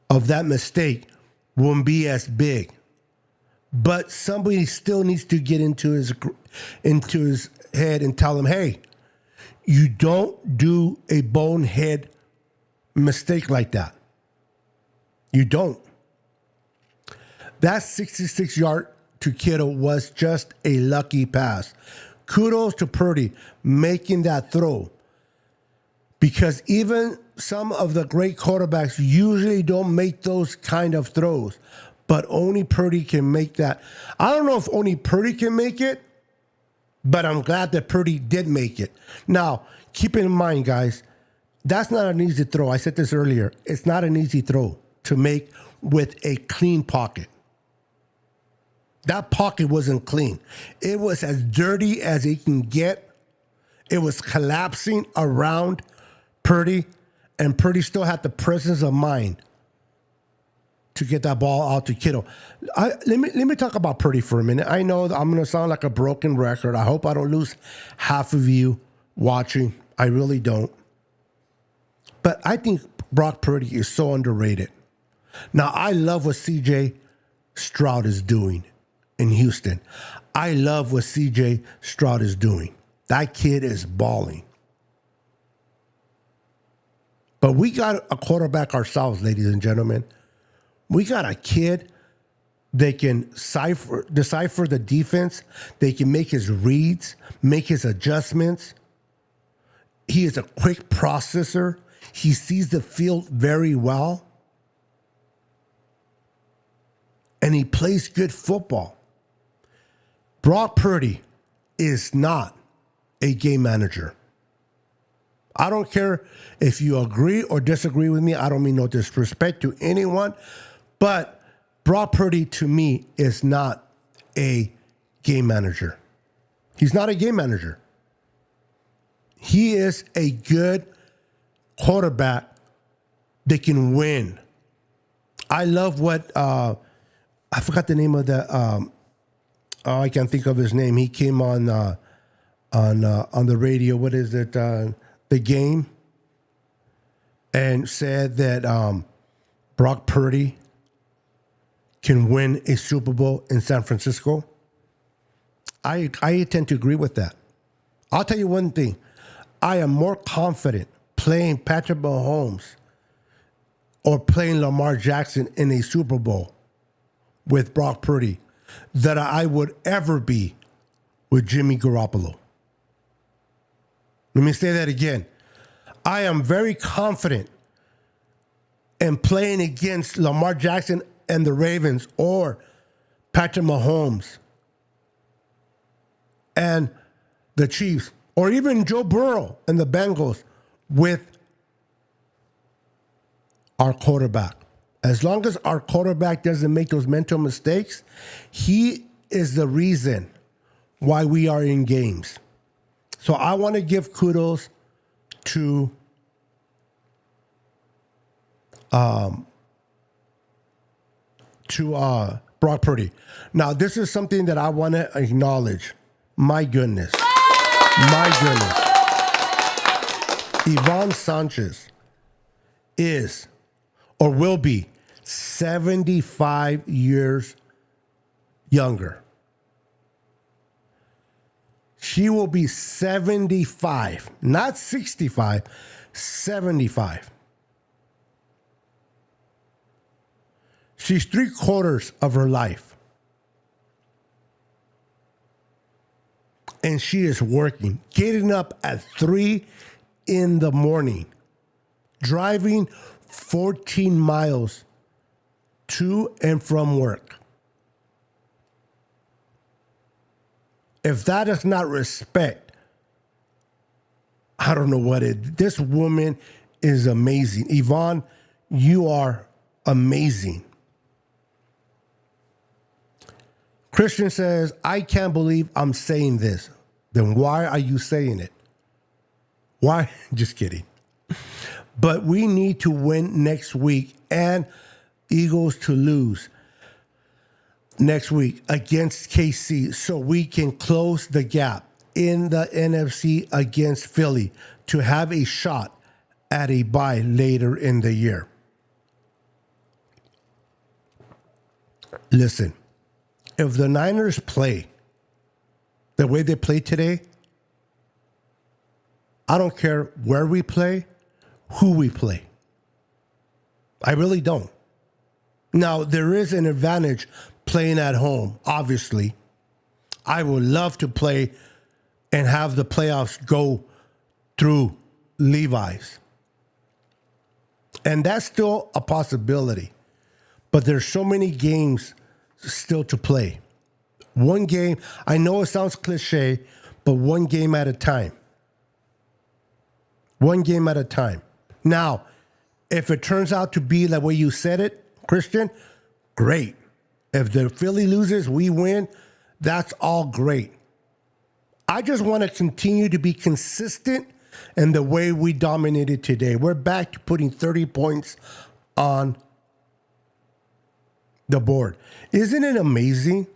of that mistake won't be as big. But somebody still needs to get into his head and tell him, hey, you don't do a bonehead mistake like that. You don't. That 66-yard to Kittle was just a lucky pass. Kudos to Purdy making that throw. Because even some of the great quarterbacks usually don't make those kind of throws. But only Purdy can make that. I don't know if only Purdy can make it, but I'm glad that Purdy did make it. Now, keep in mind, guys, that's not an easy throw. I said this earlier. It's not an easy throw to make with a clean pocket. That pocket wasn't clean. It was as dirty as it can get. It was collapsing around Purdy, and Purdy still had the presence of mind to get that ball out to Kittle. Let me talk about Purdy for a minute. I know that I'm going to sound like a broken record. I hope I don't lose half of you watching. I really don't. But I think Brock Purdy is so underrated. Now, I love what C.J. Stroud is doing in Houston. I love what C.J. Stroud is doing. That kid is balling. But we got a quarterback ourselves, ladies and gentlemen. We got a kid that can decipher the defense. They can make his reads, make his adjustments. He is a quick processor. He sees the field very well. And he plays good football. Brock Purdy is not a game manager. I don't care if you agree or disagree with me. I don't mean no disrespect to anyone. But Brock Purdy, to me, is not a game manager. He's not a game manager. He is a good quarterback that can win. I love what, I forgot the name of the, I can't think of his name. He came on the radio. What is it? The Game, and said that Brock Purdy can win a Super Bowl in San Francisco. I tend to agree with that. I'll tell you one thing. I am more confident playing Patrick Mahomes or playing Lamar Jackson in a Super Bowl with Brock Purdy than I would ever be with Jimmy Garoppolo. Let me say that again. I am very confident in playing against Lamar Jackson and the Ravens or Patrick Mahomes and the Chiefs or even Joe Burrow and the Bengals with our quarterback. As long as our quarterback doesn't make those mental mistakes, he is the reason why we are in games. So I want to give kudos to Brock Purdy. Now, this is something that I want to acknowledge. My goodness. My goodness. Yvonne Sanchez is or will be 75 years younger. She will be 75, not 65, 75. She's 3/4 of her life. And she is working, getting up at 3 a.m, driving 14 miles to and from work. If that is not respect, I don't know what it is. This woman is amazing. Yvonne, you are amazing. Christian says, I can't believe I'm saying this. Then why are you saying it? Why? Just kidding. But we need to win next week and Eagles to lose. next week against KC so we can close the gap in the NFC against Philly to have a shot at a bye later in the year. Listen, if the Niners play the way they play today, I don't care where we play, who we play. I really don't. Now, there is an advantage playing at home, obviously. I would love to play and have the playoffs go through Levi's. And that's still a possibility. But there's so many games still to play. One game, I know it sounds cliche, but one game at a time. One game at a time. Now, if it turns out to be the way you said it, Christian, great. If the Philly loses, we win, that's all great. I just want to continue to be consistent in the way we dominated today. We're back to putting 30 points on the board. Isn't it amazing?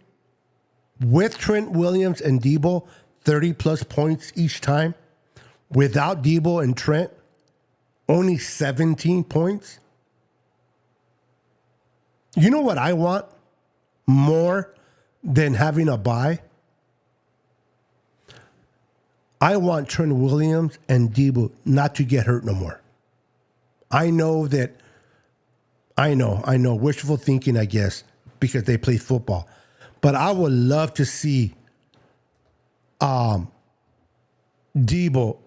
With Trent Williams and Debo, 30-plus points each time. Without Debo and Trent, only 17 points. You know what I want more than having a bye? I want Trent Williams and Debo not to get hurt no more. I know, wishful thinking, I guess, because they play football. But I would love to see Debo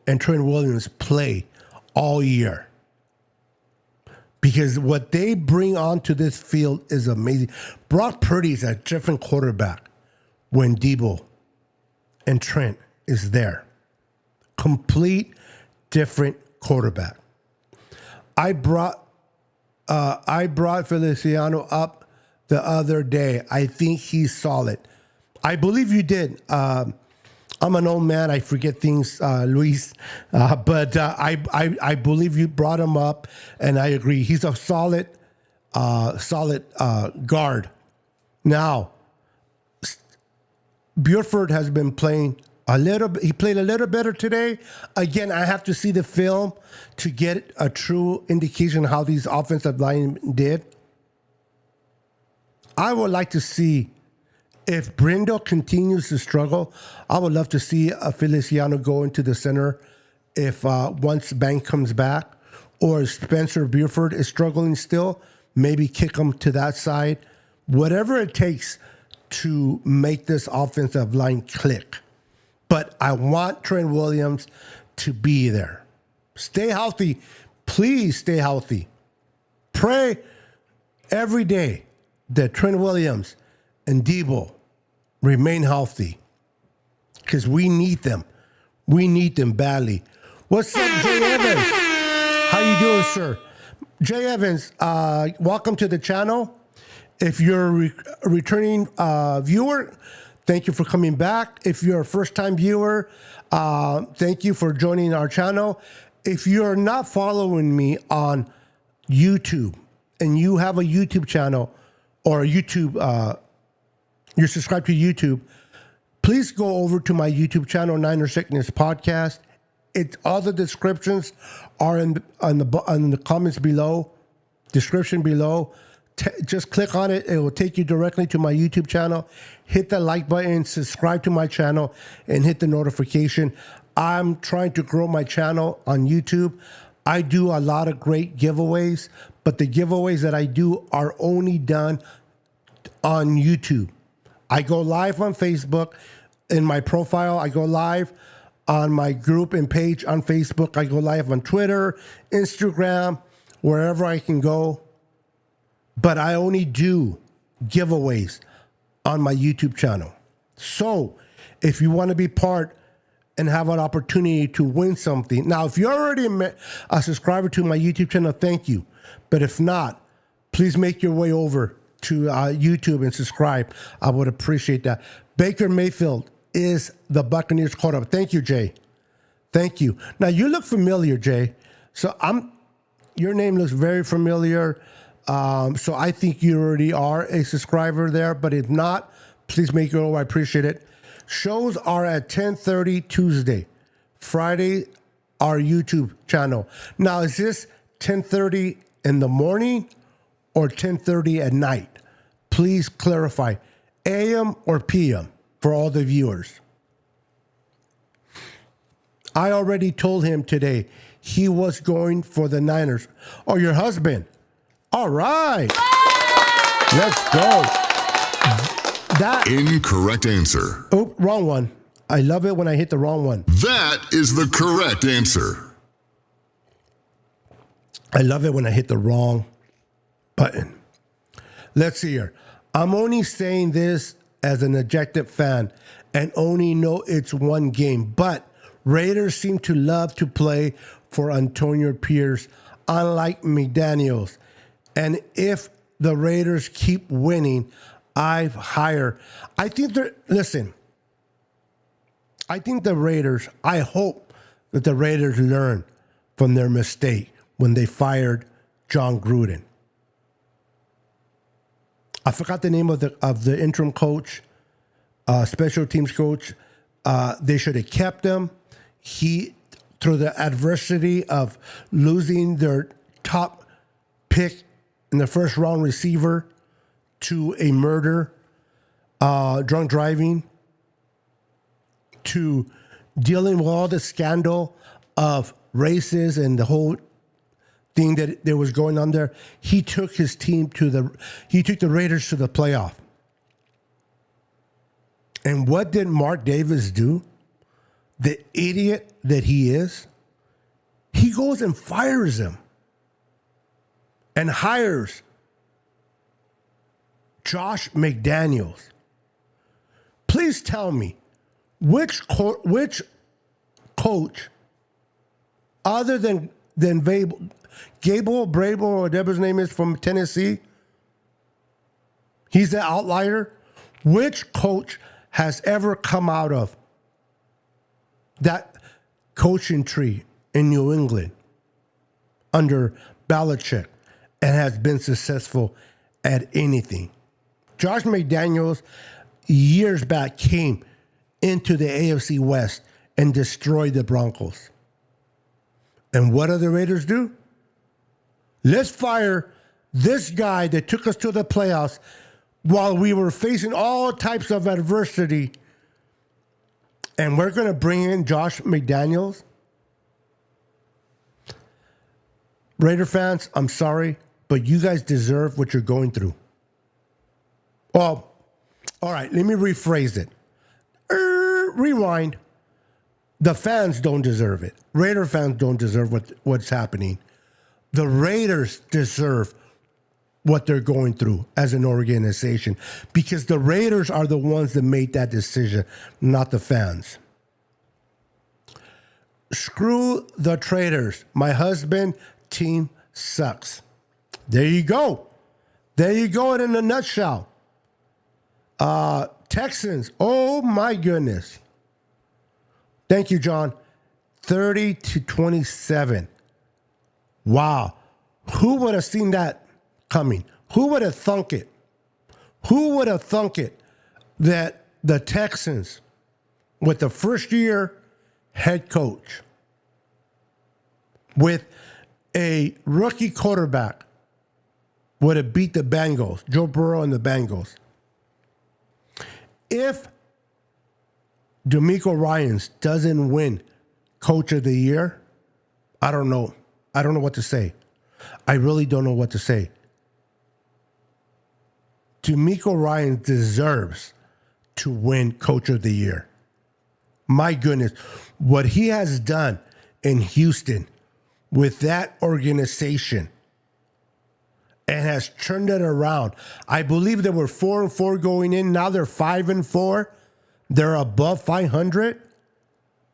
and Trent Williams play all year. Because what they bring onto this field is amazing. Brock Purdy is a different quarterback when Debo and Trent is there. Complete different quarterback. I brought Feliciano up the other day. I think he's solid. I believe you did. I'm an old man. I forget things, Luis. But I believe you brought him up, and I agree. He's a solid guard. Now, Buford has been playing a little bit. He played a little better today. Again, I have to see the film to get a true indication of how these offensive line did. I would like to see if Brindle continues to struggle. I would love to see a Feliciano go into the center if once Bank comes back, or if Spencer Buford is struggling still, maybe kick him to that side. Whatever it takes to make this offensive line click. But I want Trent Williams to be there. Stay healthy. Please stay healthy. Pray every day that Trent Williams and Debo remain healthy, because we need them. We need them badly. What's up, Jay Evans? How you doing, sir? Jay Evans, welcome to the channel. If you're a returning viewer, thank you for coming back. If you're a first-time viewer, thank you for joining our channel. If you're not following me on YouTube and you have a YouTube channel or a YouTube, you're subscribed to YouTube, please go over to my YouTube channel, Niner Sickness Podcast. All the descriptions are in the comments below, description below. Just click on it. It will take you directly to my YouTube channel. Hit the like button, subscribe to my channel, and hit the notification. I'm trying to grow my channel on YouTube. I do a lot of great giveaways, but the giveaways that I do are only done on YouTube. I go live on Facebook. In my profile, I go live on my group and page on Facebook. I go live on Twitter, Instagram, wherever I can go. But I only do giveaways on my YouTube channel. So if you want to be part and have an opportunity to win something. Now, if you're already a subscriber to my YouTube channel, thank you. But if not, please make your way over to YouTube and subscribe. I would appreciate that. Baker Mayfield is the Buccaneers quarterback. Thank you, Jay. Thank you. Now, you look familiar, Jay. So your name looks very familiar. So I think you already are a subscriber there, but if not, please make it. I appreciate it. Shows are at 10:30 Tuesday. Friday, our YouTube channel. Now, is this 10:30 in the morning or 10:30 at night? Please clarify. AM or PM for all the viewers. I already told him today he was going for the Niners. Oh, your husband. All right. Let's go. That. Incorrect answer. Oh, wrong one. I love it when I hit the wrong one. That is the correct answer. I love it when I hit the wrong button. Let's see here. I'm only saying this as an objective fan and only know it's one game, but Raiders seem to love to play for Antonio Pierce, unlike McDaniels. And if the Raiders keep winning, I think they're, listen, I think the Raiders, I hope that the Raiders learn from their mistake when they fired John Gruden. I forgot the name of the interim coach, special teams coach. They should have kept him. He, through the adversity of losing their top pick in the first round receiver to a murder, drunk driving, to dealing with all the scandal of races and the whole thing that there was going on there, he took his team he took the Raiders to the playoff. And what did Mark Davis do? The idiot that he is, he goes and fires him and hires Josh McDaniels. Please tell me, which coach other than Gable, Brable, or whatever his name is from Tennessee, he's the outlier. Which coach has ever come out of that coaching tree in New England under Belichick and has been successful at anything? Josh McDaniels, years back, came into the AFC West and destroyed the Broncos. And what do the Raiders do? Let's fire this guy that took us to the playoffs while we were facing all types of adversity. And we're going to bring in Josh McDaniels. Raider fans, I'm sorry, but you guys deserve what you're going through. Well, all right, let me rephrase it. Rewind. The fans don't deserve it. Raider fans don't deserve what's happening. The Raiders deserve what they're going through as an organization because the Raiders are the ones that made that decision, not the fans. Screw the traders. My husband team sucks. There you go. There you go in a nutshell. Texans, oh my goodness. Thank you, John. 30-27. Wow. Who would have seen that coming? Who would have thunk it? Who would have thunk it that the Texans, with the first-year head coach, with a rookie quarterback, would have beat the Bengals, Joe Burrow and the Bengals? If DeMeco Ryans doesn't win Coach of the Year, I don't know. I don't know what to say. I really don't know what to say. DeMeco Ryans deserves to win Coach of the Year. My goodness, what he has done in Houston with that organization and has turned it around. I believe they were 4-4 going in. Now they're 5-4. They're above 500.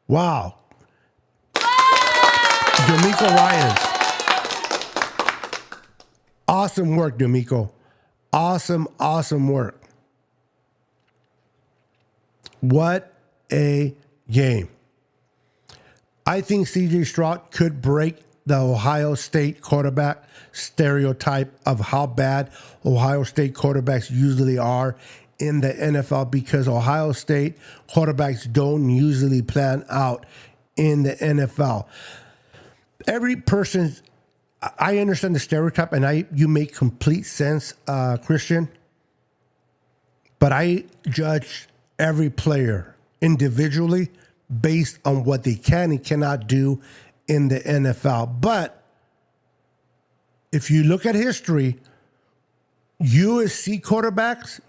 Wow. DeMeco Ryans. Awesome work, DeMeco. Awesome, awesome work. What a game. I think CJ Stroud could break the Ohio State quarterback stereotype of how bad Ohio State quarterbacks usually are in the NFL, because Ohio State quarterbacks don't usually plan out in the NFL. Every person, I understand the stereotype, and you make complete sense, Christian. But I judge every player individually based on what they can and cannot do in the NFL. But if you look at history, USC quarterbacks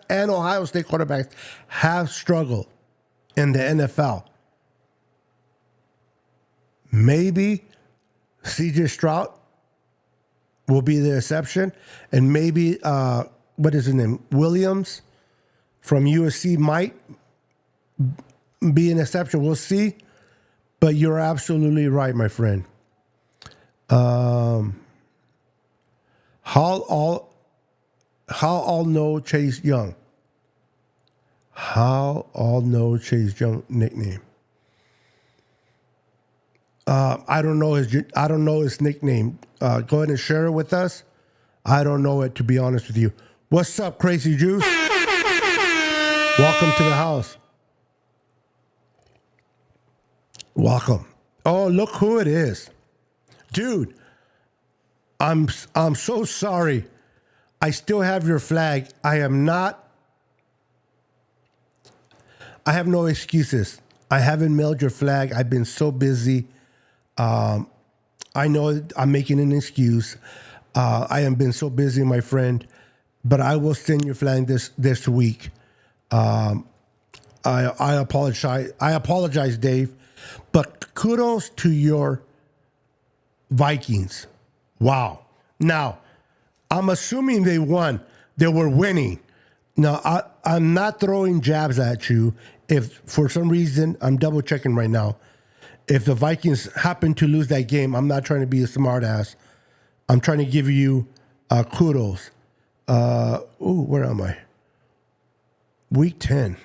and Ohio State quarterbacks have struggled in the NFL. Maybe C.J. Stroud will be the exception, and maybe what is his name, Williams from USC might be an exception. We'll see, but you're absolutely right, my friend. How all know Chase Young? How all know Chase Young nickname? I don't know his nickname. Go ahead and share it with us. I don't know it, to be honest with you. What's up, Crazy Juice? Welcome to the house. Welcome. Oh, look who it is, dude. I'm so sorry. I still have your flag. I have no excuses. I haven't mailed your flag. I've been so busy. I know I'm making an excuse. I have been so busy, my friend, but I will send your flag this week. I apologize. I apologize, Dave, but kudos to your Vikings. Wow. Now, I'm assuming they won. They were winning. Now, I'm not throwing jabs at you. If for some reason, I'm double checking right now. If the Vikings happen to lose that game, I'm not trying to be a smart ass. I'm trying to give you kudos. Where am I? Week 10.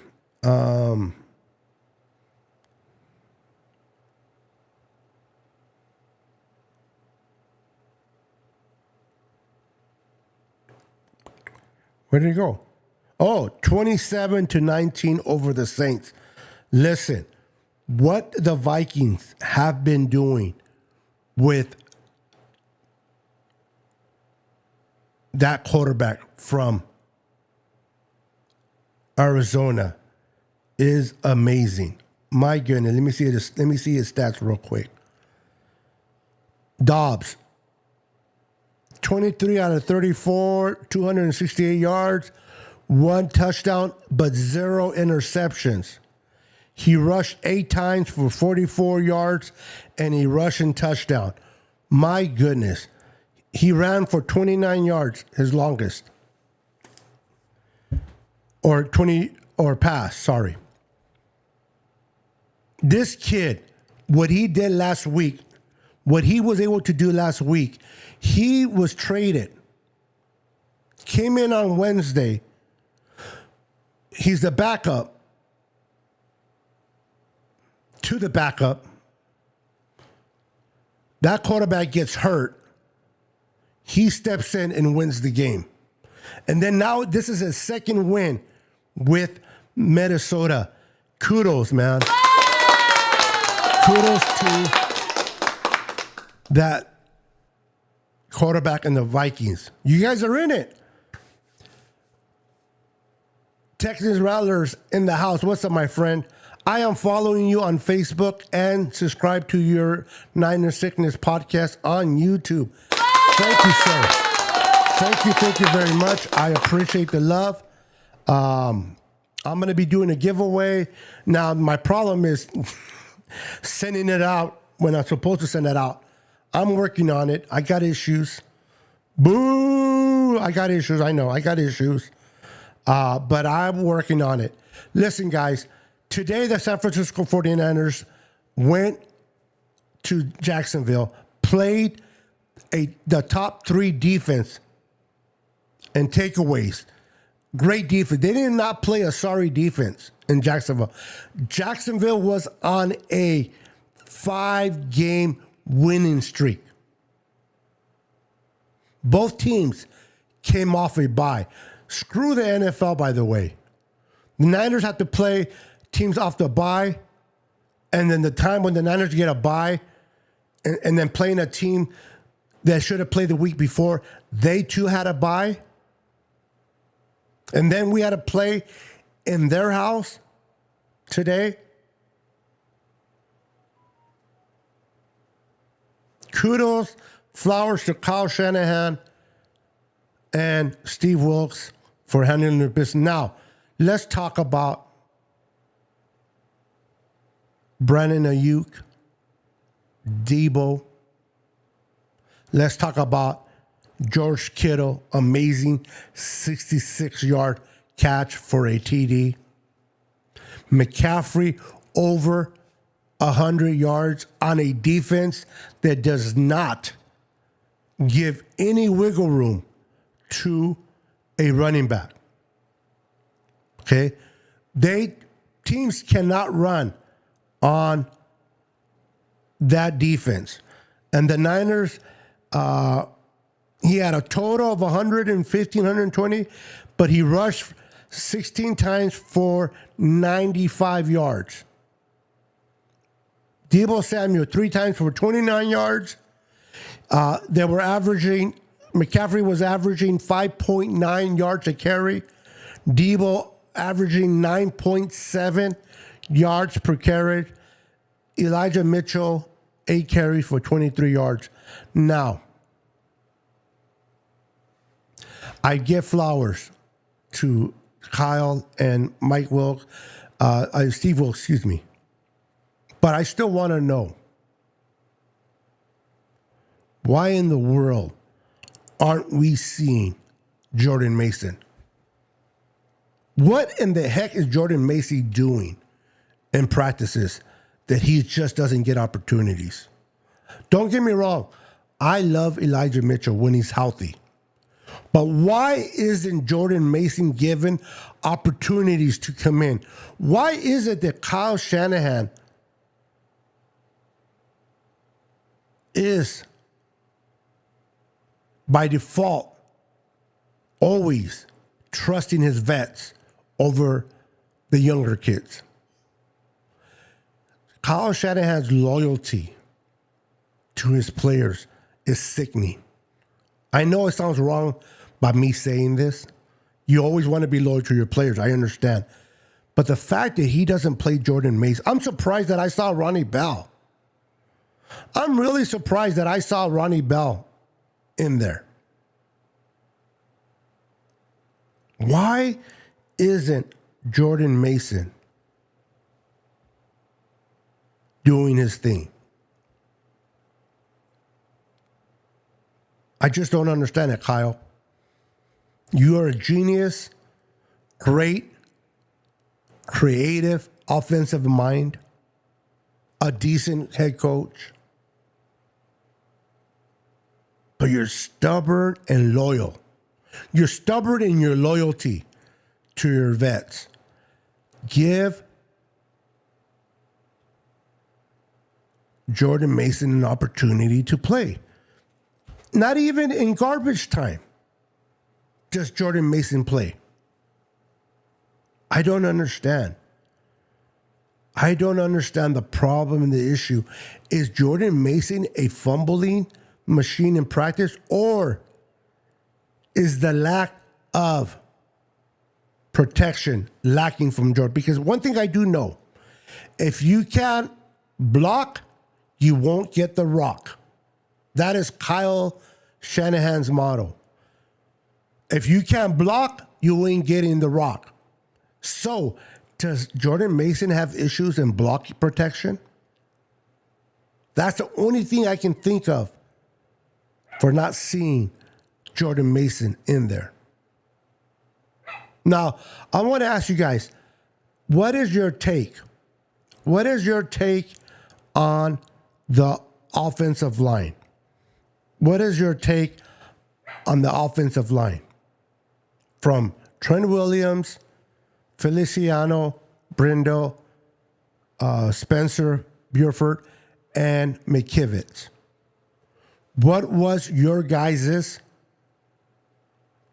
Where did it go? Oh, 27-19 over the Saints. Listen, what the Vikings have been doing with that quarterback from Arizona is amazing. My goodness, let me see this. Let me see his stats real quick. Dobbs, 23 out of 34, 268 yards, 1 touchdown, but 0 interceptions. He rushed 8 times for 44 yards and a rushing touchdown. My goodness. He ran for 29 yards, his longest. Or pass, sorry. This kid, what he did last week, what he was able to do last week, he was traded. Came in on Wednesday. He's the backup to the backup. That quarterback gets hurt. He steps in and wins the game. And then now this is his second win with Minnesota. Kudos, man. Kudos to that quarterback and the Vikings. You guys are in it. Texans Rattlers in the house. What's up, my friend? I am following you on Facebook and subscribe to your Niner Sickness podcast on YouTube. Thank you, sir. Thank you very much. I appreciate the love. I'm going to be doing a giveaway. Now, my problem is sending it out when I'm supposed to send it out. I'm working on it. I got issues. Boo! I got issues. I know. I got issues. But I'm working on it. Listen, guys. Today, the San Francisco 49ers went to Jacksonville, played the top 3 defense and takeaways. Great defense. They did not play a sorry defense in Jacksonville. Jacksonville was on a 5-game winning streak. Both teams came off a bye. Screw the NFL, by the way. The Niners have to play teams off the bye, and then the time when the Niners get a bye, and then playing a team that should have played the week before, they too had a bye. And then we had to play in their house today. Kudos, flowers to Kyle Shanahan and Steve Wilkes for handling their business. Now, let's talk about Brandon Ayuk, Debo. Let's talk about George Kittle, amazing 66-yard catch for a TD. McCaffrey over 100 yards on a defense that does not give any wiggle room to a running back. Okay? Teams cannot run on that defense. And the Niners, he had a total of 115, 120, but he rushed 16 times for 95 yards. Debo Samuel 3 times for 29 yards. McCaffrey was averaging 5.9 yards a carry. Debo averaging 9.7 yards per carry. Elijah Mitchell, 8 carries for 23 yards. Now, I give flowers to Kyle and Mike Wilkes, Steve Wilkes, excuse me. But I still want to know, why in the world aren't we seeing Jordan Mason? What in the heck is Jordan Mason doing in practices that he just doesn't get opportunities? Don't get me wrong. I love Elijah Mitchell when he's healthy. But why isn't Jordan Mason given opportunities to come in? Why is it that Kyle Shanahan is, by default, always trusting his vets over the younger kids? Kyle Shanahan's loyalty to his players is sickening. I know it sounds wrong by me saying this. You always want to be loyal to your players. I understand. But the fact that he doesn't play Jordan Mason, I'm surprised that I saw Ronnie Bell. I'm really surprised that I saw Ronnie Bell in there. Why isn't Jordan Mason doing his thing? I just don't understand it, Kyle. You are a genius, great, creative, offensive mind, a decent head coach. But you're stubborn and loyal. You're stubborn in your loyalty to your vets. Give Jordan Mason an opportunity to play. Not even in garbage time does Jordan Mason play. I don't understand. I don't understand the problem and the issue. Is Jordan Mason a fumbling machine in practice, or is the lack of protection lacking from Jordan? Because one thing I do know, if you can't block, you won't get the rock. That is Kyle Shanahan's motto. If you can't block, you ain't getting the rock. So, does Jordan Mason have issues in block protection? That's the only thing I can think of for not seeing Jordan Mason in there. Now, I want to ask you guys, what is your take? What is your take on the offensive line? What is your take on the offensive line? From Trent Williams, Feliciano, Brindle, Spencer Burford, and McKivitz. What was your guys'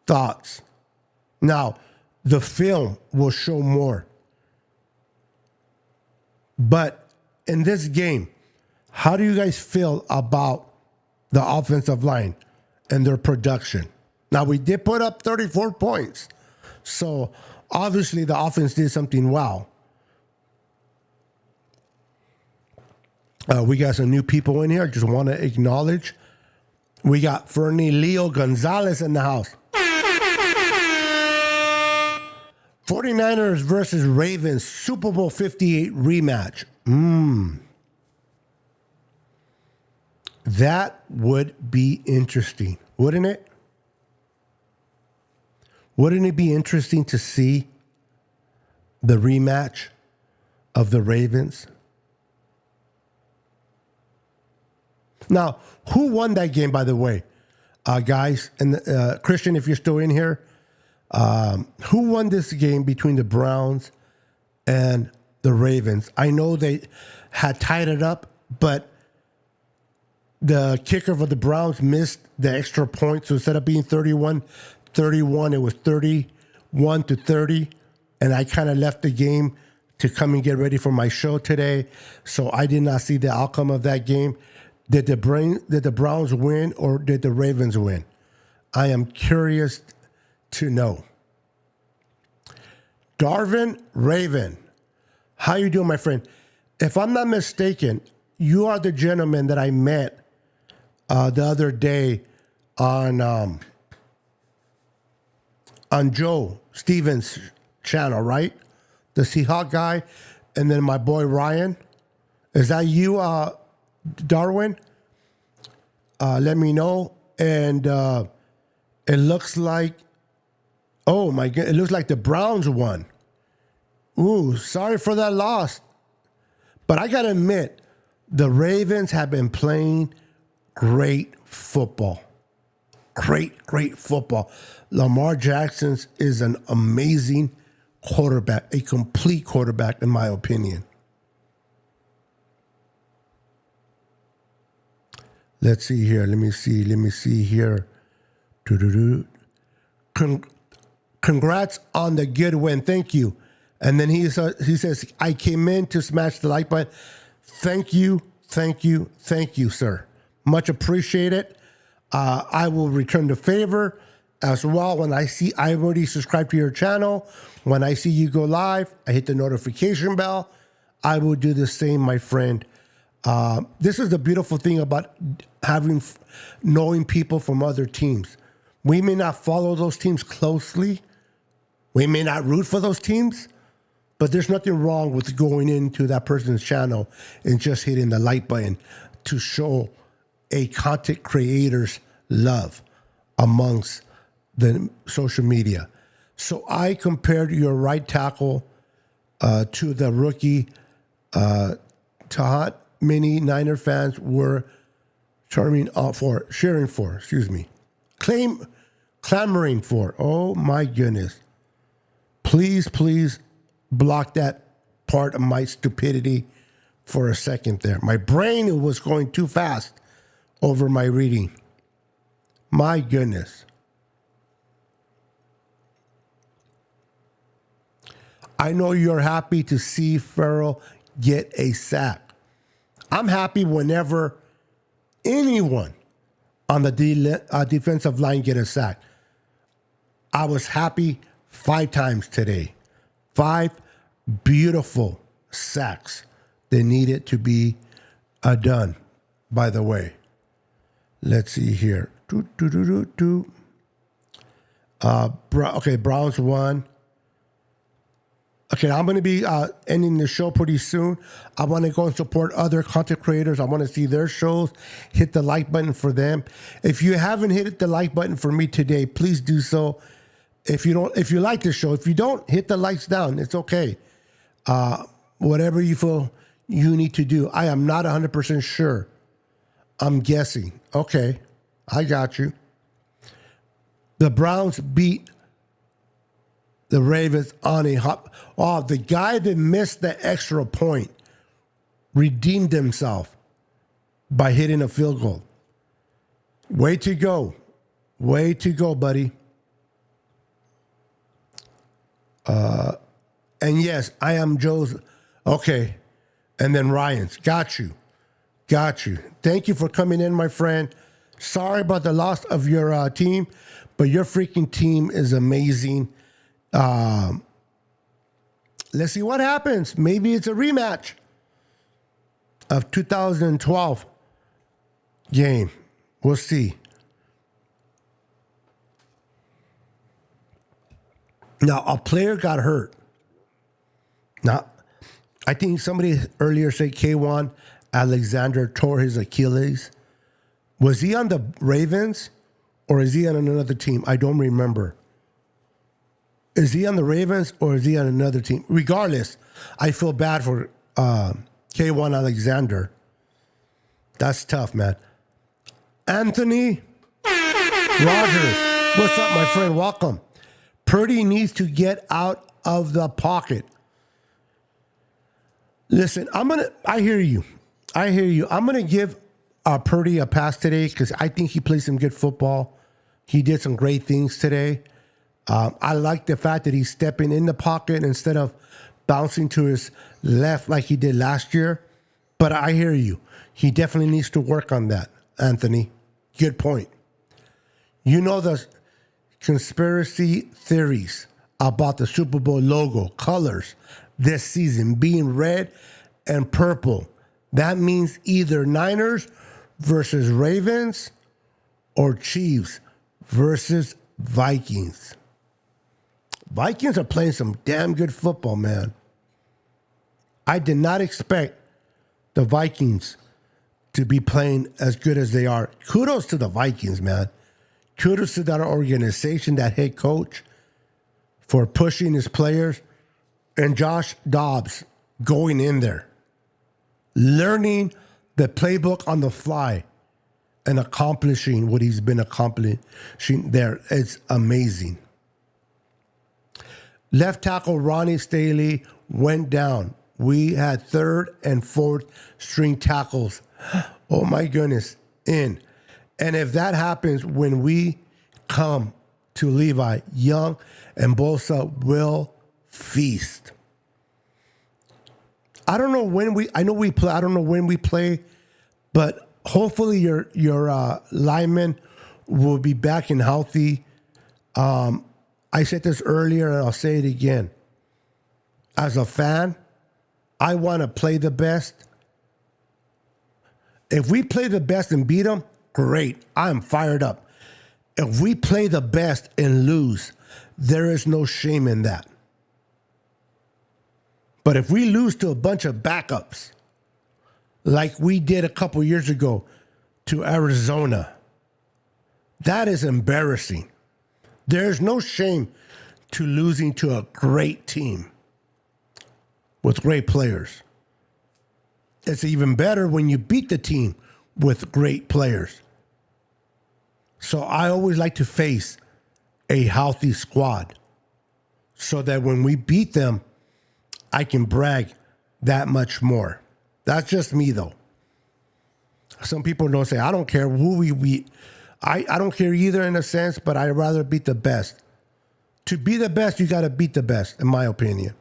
thoughts? Now, the film will show more. But in this game, how do you guys feel about the offensive line and their production? Now, we did put up 34 points. So, obviously, the offense did something well. We got some new people in here. Just want to acknowledge. We got Fernie Leo Gonzalez in the house. 49ers versus Ravens Super Bowl 58 rematch. That would be interesting, wouldn't it? Wouldn't it be interesting to see the rematch of the Ravens? Now, who won that game, by the way, guys? And Christian, if you're still in here, who won this game between the Browns and the Ravens? I know they had tied it up, but the kicker for the Browns missed the extra point. So instead of being 31-31, it was 31-30. And I kind of left the game to come and get ready for my show today. So I did not see the outcome of that game. Did the Browns win or did the Ravens win? I am curious to know. Darvin Raven, how you doing, my friend? If I'm not mistaken, you are the gentleman that I met the other day on Joe Stevens' channel, right? The Seahawk guy, and then my boy Ryan. Is that you, Darwin? Let me know. And it looks like, oh my God, it looks like the Browns won. Ooh, sorry for that loss. But I got to admit, the Ravens have been playing great football. Great football. Lamar Jackson is an amazing quarterback, a complete quarterback, in my opinion. Let's see here. Let me see here. Congrats on the good win. Thank you. And then he says, I came in to smash the like button. Thank you, sir. Much appreciated. I will return the favor as well. When I already subscribed to your channel. When I see you go live, I hit the notification bell. I will do the same, my friend. This is the beautiful thing about knowing people from other teams. We may not follow those teams closely. We may not root for those teams, but there's nothing wrong with going into that person's channel and just hitting the like button to show a content creator's love amongst the social media. So I compared your right tackle to the rookie Tahat. Many Niner fans were clamoring for. Oh my goodness. Please block that part of my stupidity for a second there. My brain was going too fast over my reading. My goodness. I know you're happy to see Farrell get a sack. I'm happy whenever anyone on the defensive line get a sack. I was happy 5 times today. 5 beautiful sacks that needed to be done, by the way. Let's see here. Okay, Browns won. Okay, I'm going to be ending the show pretty soon. I want to go and support other content creators. I want to see their shows. Hit the like button for them. If you haven't hit the like button for me today, please do so. If you like the show, if you don't, hit the likes down. It's okay. Whatever you feel you need to do. I am not 100% sure. I'm guessing. Okay, I got you. The Browns beat the Ravens on a hop. Oh, the guy that missed the extra point redeemed himself by hitting a field goal. Way to go. Way to go, buddy. And yes, I am Joe's. Okay. And then Ryan's. Got you. Got you. Thank you for coming in, my friend. Sorry about the loss of your team, but your freaking team is amazing. Let's see what happens. Maybe it's a rematch of 2012 game. We'll see. Now, a player got hurt. Now, I think somebody earlier said K1 Alexander tore his Achilles. Was he on the Ravens or is he on another team? I don't remember. Is he on the Ravens or is he on another team? Regardless, I feel bad for K1 Alexander. That's tough, man. Anthony Rogers. What's up, my friend? Welcome. Purdy needs to get out of the pocket. Listen, I hear you. I'm going to give Purdy a pass today because I think he played some good football. He did some great things today. I like the fact that he's stepping in the pocket instead of bouncing to his left like he did last year. But I hear you. He definitely needs to work on that, Anthony. Good point. You know the conspiracy theories about the Super Bowl logo, colors this season being red and purple. That means either Niners versus Ravens or Chiefs versus Vikings. Vikings are playing some damn good football, man. I did not expect the Vikings to be playing as good as they are. Kudos to the Vikings, man. Kudos to that organization, that head coach, for pushing his players. And Josh Dobbs going in there, learning the playbook on the fly and accomplishing what he's been accomplishing there. It's amazing. Left tackle Ronnie Staley went down. We had third and fourth string tackles. Oh my goodness, in. And if that happens when we come to Levi, Young and Bosa will feast. I don't know when we play. I don't know when we play, but hopefully your linemen will be back and healthy. I said this earlier and I'll say it again. As a fan, I want to play the best. If we play the best and beat them, great. I'm fired up. If we play the best and lose, there is no shame in that. But if we lose to a bunch of backups, like we did a couple years ago to Arizona, that is embarrassing. There's no shame to losing to a great team with great players. It's even better when you beat the team with great players. So I always like to face a healthy squad so that when we beat them, I can brag that much more. That's just me, though. Some people don't say, I don't care who we beat. I don't care either in a sense, but I'd rather beat the best. To be the best, you got to beat the best, in my opinion.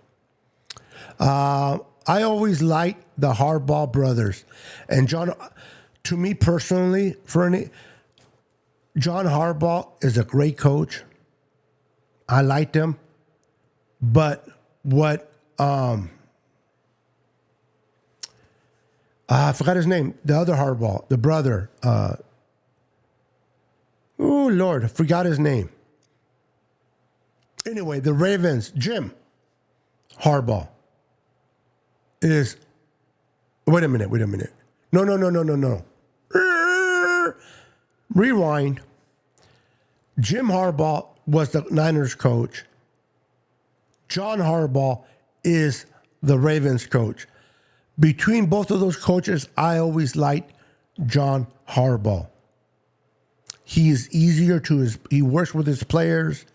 I always liked the Harbaugh brothers. And John, to me personally, John Harbaugh is a great coach. I liked him. But what... I forgot his name. The other Harbaugh, the brother. Oh, Lord, I forgot his name. Anyway, the Ravens, Jim Harbaugh is... Wait a minute. No. Rewind. Jim Harbaugh was the Niners coach. John Harbaugh is the Ravens coach. Between both of those coaches, I always liked John Harbaugh. He is easier he works with his players.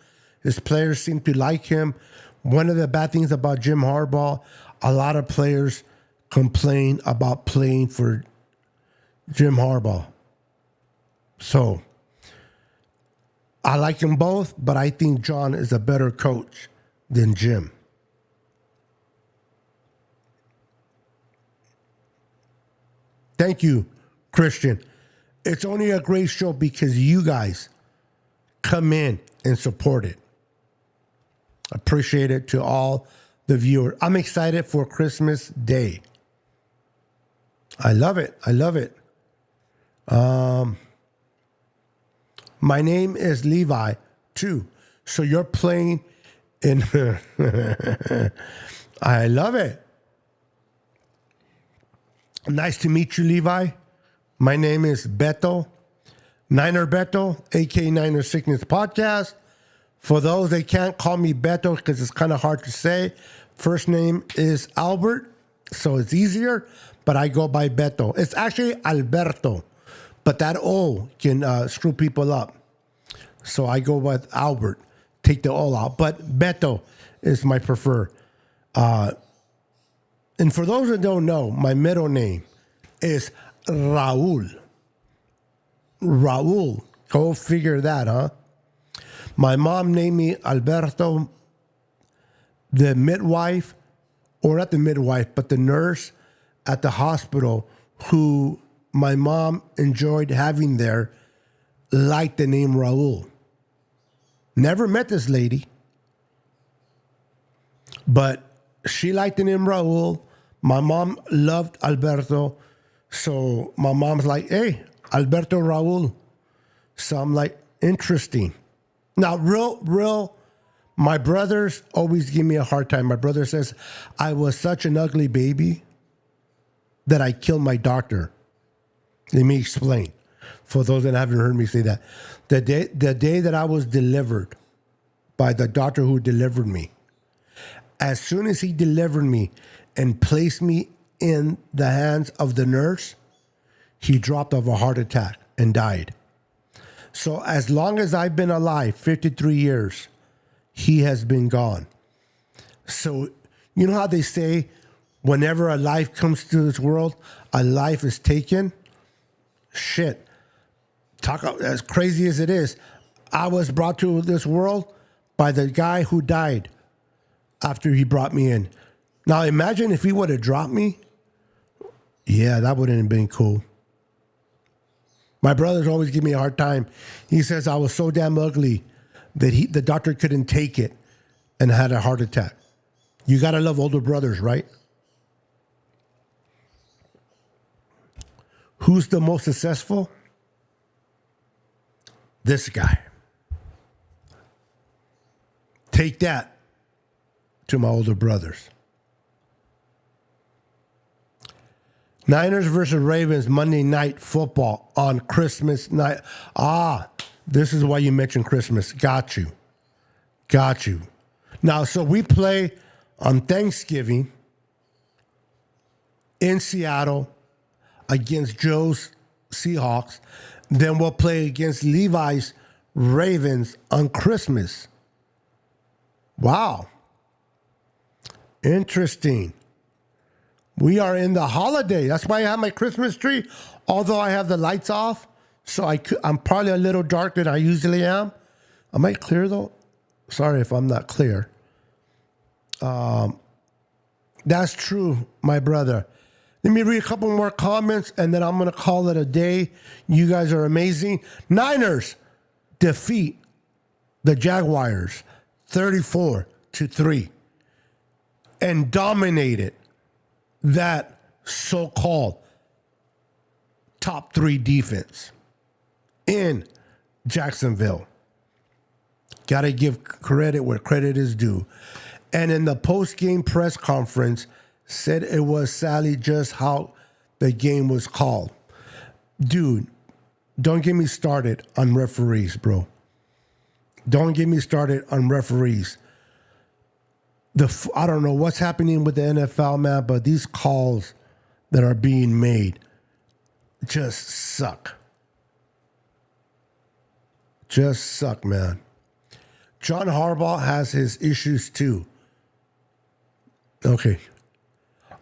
His players seem to like him. One of the bad things about Jim Harbaugh, a lot of players complain about playing for Jim Harbaugh. So I like them both, but I think John is a better coach than Jim. Thank you, Christian. It's only a great show because you guys come in and support it. Appreciate it to all the viewers. I'm excited for Christmas Day. I love it. I love it. My name is Levi, too. So you're playing in... I love it. Nice to meet you, Levi. My name is Beto, Niner Beto, a.k.a. Niner Sickness Podcast. For those that can't call me Beto because it's kind of hard to say, first name is Albert, so it's easier, but I go by Beto. It's actually Alberto, but that O can screw people up. So I go with Albert, take the O out, but Beto is my preferred. And for those that don't know, my middle name is Raul. Raul. Go figure that, huh? My mom named me Alberto. The midwife, or not the midwife, but the nurse at the hospital who my mom enjoyed having there liked the name Raul. Never met this lady, but she liked the name Raul. My mom loved Alberto. So my mom's like, hey, Alberto Raul. So I'm like, interesting. Now, real, my brothers always give me a hard time. My brother says, I was such an ugly baby that I killed my doctor. Let me explain. For those that haven't heard me say that. The day that I was delivered by the doctor who delivered me, as soon as he delivered me and placed me in the hands of the nurse, he dropped of a heart attack and died. So as long as I've been alive, 53 years, he has been gone. So you know how they say whenever a life comes to this world, a life is taken? Shit. Talk as crazy as it is. I was brought to this world by the guy who died after he brought me in. Now imagine if he would have dropped me. Yeah, that wouldn't have been cool. My brothers always give me a hard time. He says I was so damn ugly that the doctor couldn't take it and had a heart attack. You got to love older brothers, right? Who's the most successful? This guy. Take that to my older brothers. Niners versus Ravens Monday Night Football on Christmas night. This is why you mentioned Christmas. Got you. Now, so we play on Thanksgiving in Seattle against Joe's Seahawks. Then we'll play against Levi's Ravens on Christmas. Wow. Interesting. We are in the holiday. That's why I have my Christmas tree, although I have the lights off. So I'm probably a little dark than I usually am. Am I clear, though? Sorry if I'm not clear. That's true, my brother. Let me read a couple more comments, and then I'm going to call it a day. You guys are amazing. Niners defeat the Jaguars 34-3 and dominated that so-called top 3 defense in Jacksonville. Got to give credit where credit is due. And in the post-game press conference, said it was sadly just how the game was called. Dude, don't get me started on referees, bro. Don't get me started on referees. I don't know what's happening with the NFL, man, but these calls that are being made just suck. Just suck, man. John Harbaugh has his issues too. Okay.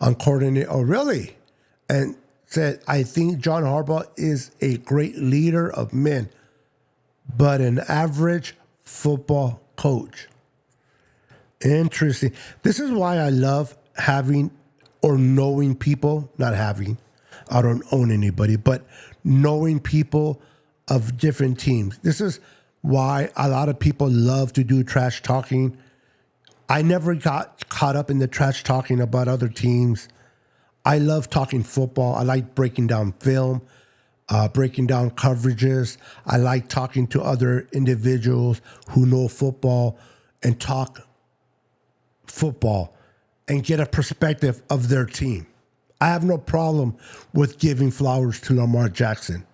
On coordinator. Oh, really? And said, I think John Harbaugh is a great leader of men, but an average football coach. Interesting. This is why I love having or knowing people, not having, I don't own anybody, but knowing people of different teams. This is why a lot of people love to do trash talking. I never got caught up in the trash talking about other teams. I love talking football. I like breaking down film, breaking down coverages. I like talking to other individuals who know football and talk football and get a perspective of their team. I have no problem with giving flowers to Lamar Jackson.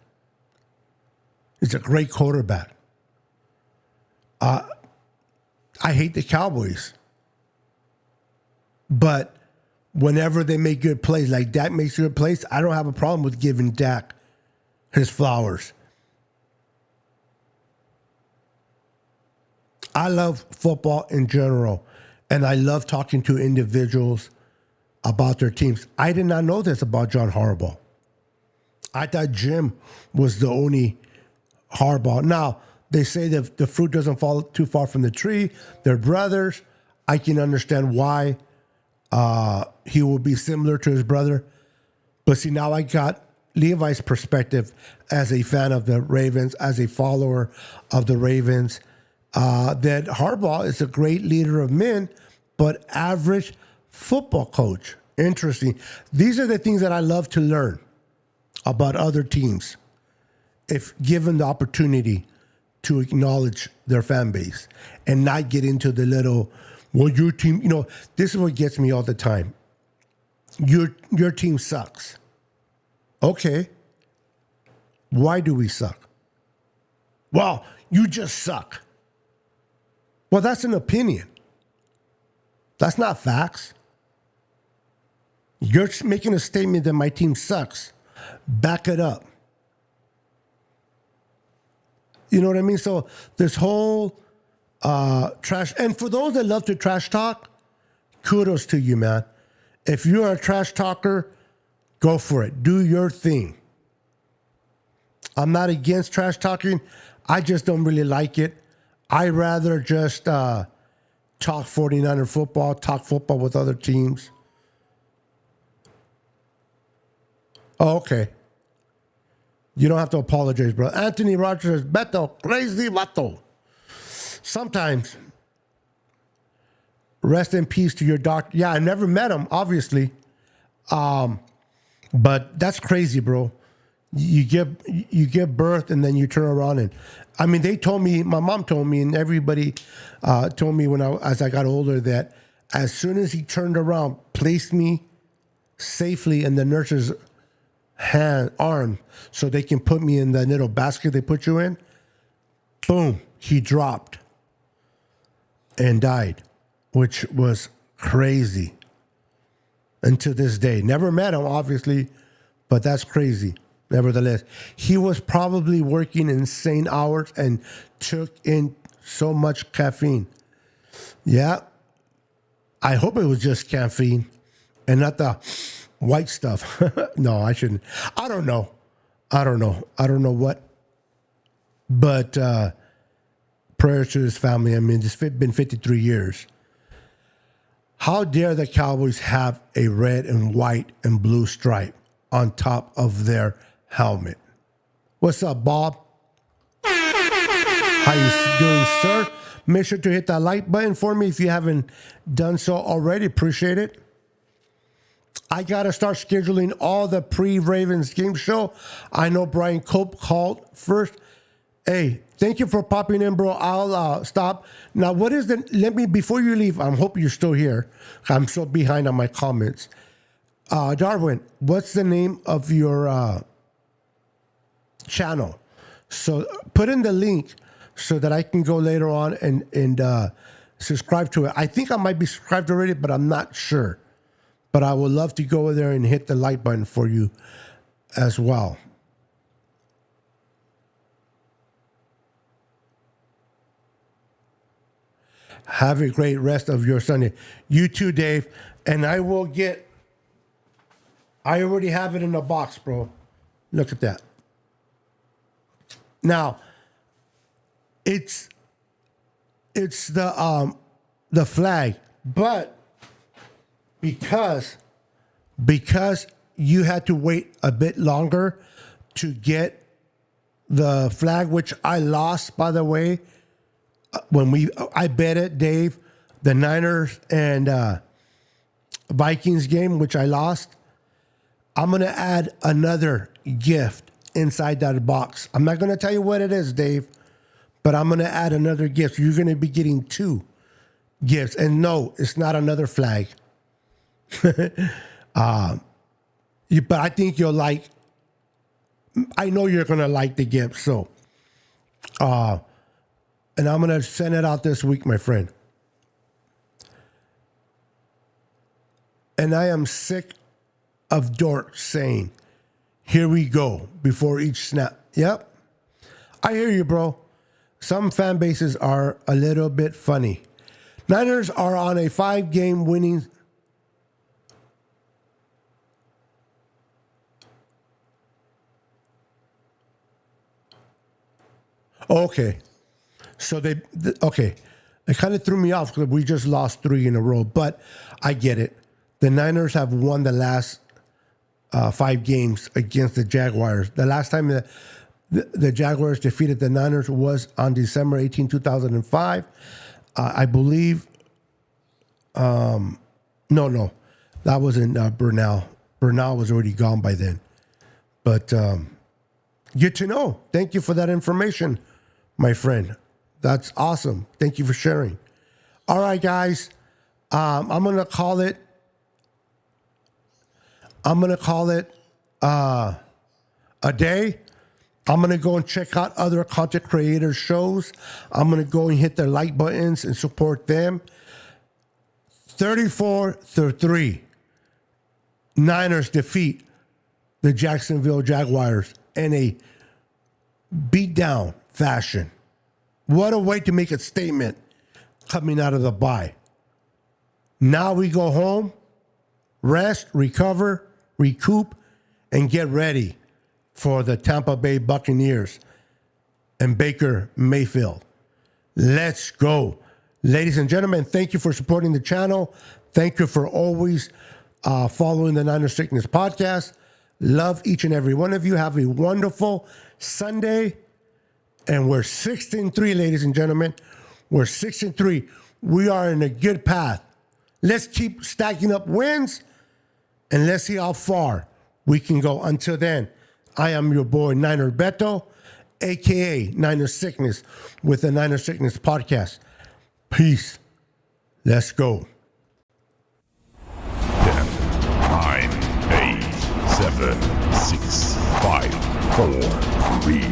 He's a great quarterback. I hate the Cowboys. But whenever they make good plays, like Dak makes good plays, I don't have a problem with giving Dak his flowers. I love football in general, and I love talking to individuals about their teams. I did not know this about John Harbaugh. I thought Jim was the only Harbaugh. Now, they say that the fruit doesn't fall too far from the tree. They're brothers. I can understand why he will be similar to his brother. But see, now I got Levi's perspective as a fan of the Ravens, as a follower of the Ravens, that Harbaugh is a great leader of men, but average football coach. Interesting. These are the things that I love to learn about other teams, if given the opportunity to acknowledge their fan base and not get into the little, well, your team, this is what gets me all the time. Your team sucks. Okay. Why do we suck? Well, you just suck. Well, that's an opinion. That's not facts. You're making a statement that my team sucks. Back it up. You know what I mean? So this whole trash, and for those that love to trash talk, kudos to you, man. If you're a trash talker, go for it. Do your thing. I'm not against trash talking. I just don't really like it. I rather just talk 49er football, talk football with other teams. Oh, okay. You don't have to apologize, bro. Anthony Rogers, Beto, crazy vato. Sometimes, rest in peace to your doctor. Yeah, I never met him, obviously. But that's crazy, bro. You give birth and then you turn around and, I mean, they told me, my mom told me, and everybody told me as I got older that as soon as he turned around, placed me safely in the nurse's arm so they can put me in the little basket they put you in, boom, he dropped and died, which was crazy. And to this day, never met him, obviously, but that's crazy. Nevertheless, he was probably working insane hours and took in so much caffeine. Yeah, I hope it was just caffeine and not the white stuff. No, I shouldn't. I don't know. I don't know what. But prayers to his family. I mean, it's been 53 years. How dare the Cowboys have a red and white and blue stripe on top of their helmet? What's up, Bob? How you doing, sir? Make sure to hit that like button for me if you haven't done so already. Appreciate it. I got to start scheduling all the pre-Ravens game show. I know Brian Cope called first. Hey, thank you for popping in, bro. I'll stop. Now, what is before you leave, I hope you're still here. I'm so behind on my comments. Darwin, what's the name of your channel? So put in the link so that I can go later on and subscribe to it. I think I might be subscribed already, but I'm not sure. But I would love to go there and hit the like button for you as well. Have a great rest of your Sunday. You too, Dave. And I will get I already have it in the box, bro. Look at that. Now, it's the flag, but because you had to wait a bit longer to get the flag, which I lost, by the way, when I bet it, Dave, the Niners and Vikings game, which I lost. I'm gonna add another gift inside that box. I'm not gonna tell you what it is, Dave, but I'm gonna add another gift. You're gonna be getting 2 gifts, and no, it's not another flag. But I think you'll like. I know you're gonna like the gift, so. And I'm gonna send it out this week, my friend. And I am sick of Dort saying, "Here we go," before each snap. Yep, I hear you, bro. Some fan bases are a little bit funny. Niners are on a 5-game winning. Okay. So okay. It kind of threw me off because we just lost 3 in a row, but I get it. The Niners have won the last 5 games against the Jaguars. The last time the Jaguars defeated the Niners was on December 18, 2005. I believe, no, that was in Bernal. Bernal was already gone by then. But good to know. Thank you for that information, my friend. That's awesome. Thank you for sharing. All right, guys. I'm going to call it a day. I'm going to go and check out other content creators' shows. I'm going to go and hit their like buttons and support them. 34-3. Niners defeat the Jacksonville Jaguars in a beatdown fashion. What a way to make a statement coming out of the bye. Now we go home, rest, recover, recoup, and get ready for the Tampa Bay Buccaneers and Baker Mayfield. Let's go. Ladies and gentlemen, thank you for supporting the channel. Thank you for always following the Niner Sickness podcast. Love each and every one of you. Have a wonderful Sunday. And we're 6-3, ladies and gentlemen. We're 6-3. We are in a good path. Let's keep stacking up wins, and let's see how far we can go. Until then, I am your boy, Niner Beto, a.k.a. Niner Sickness, with the Niner Sickness podcast. Peace. Let's go. 10, 9, 8, 7, 6, 5, 4, 3,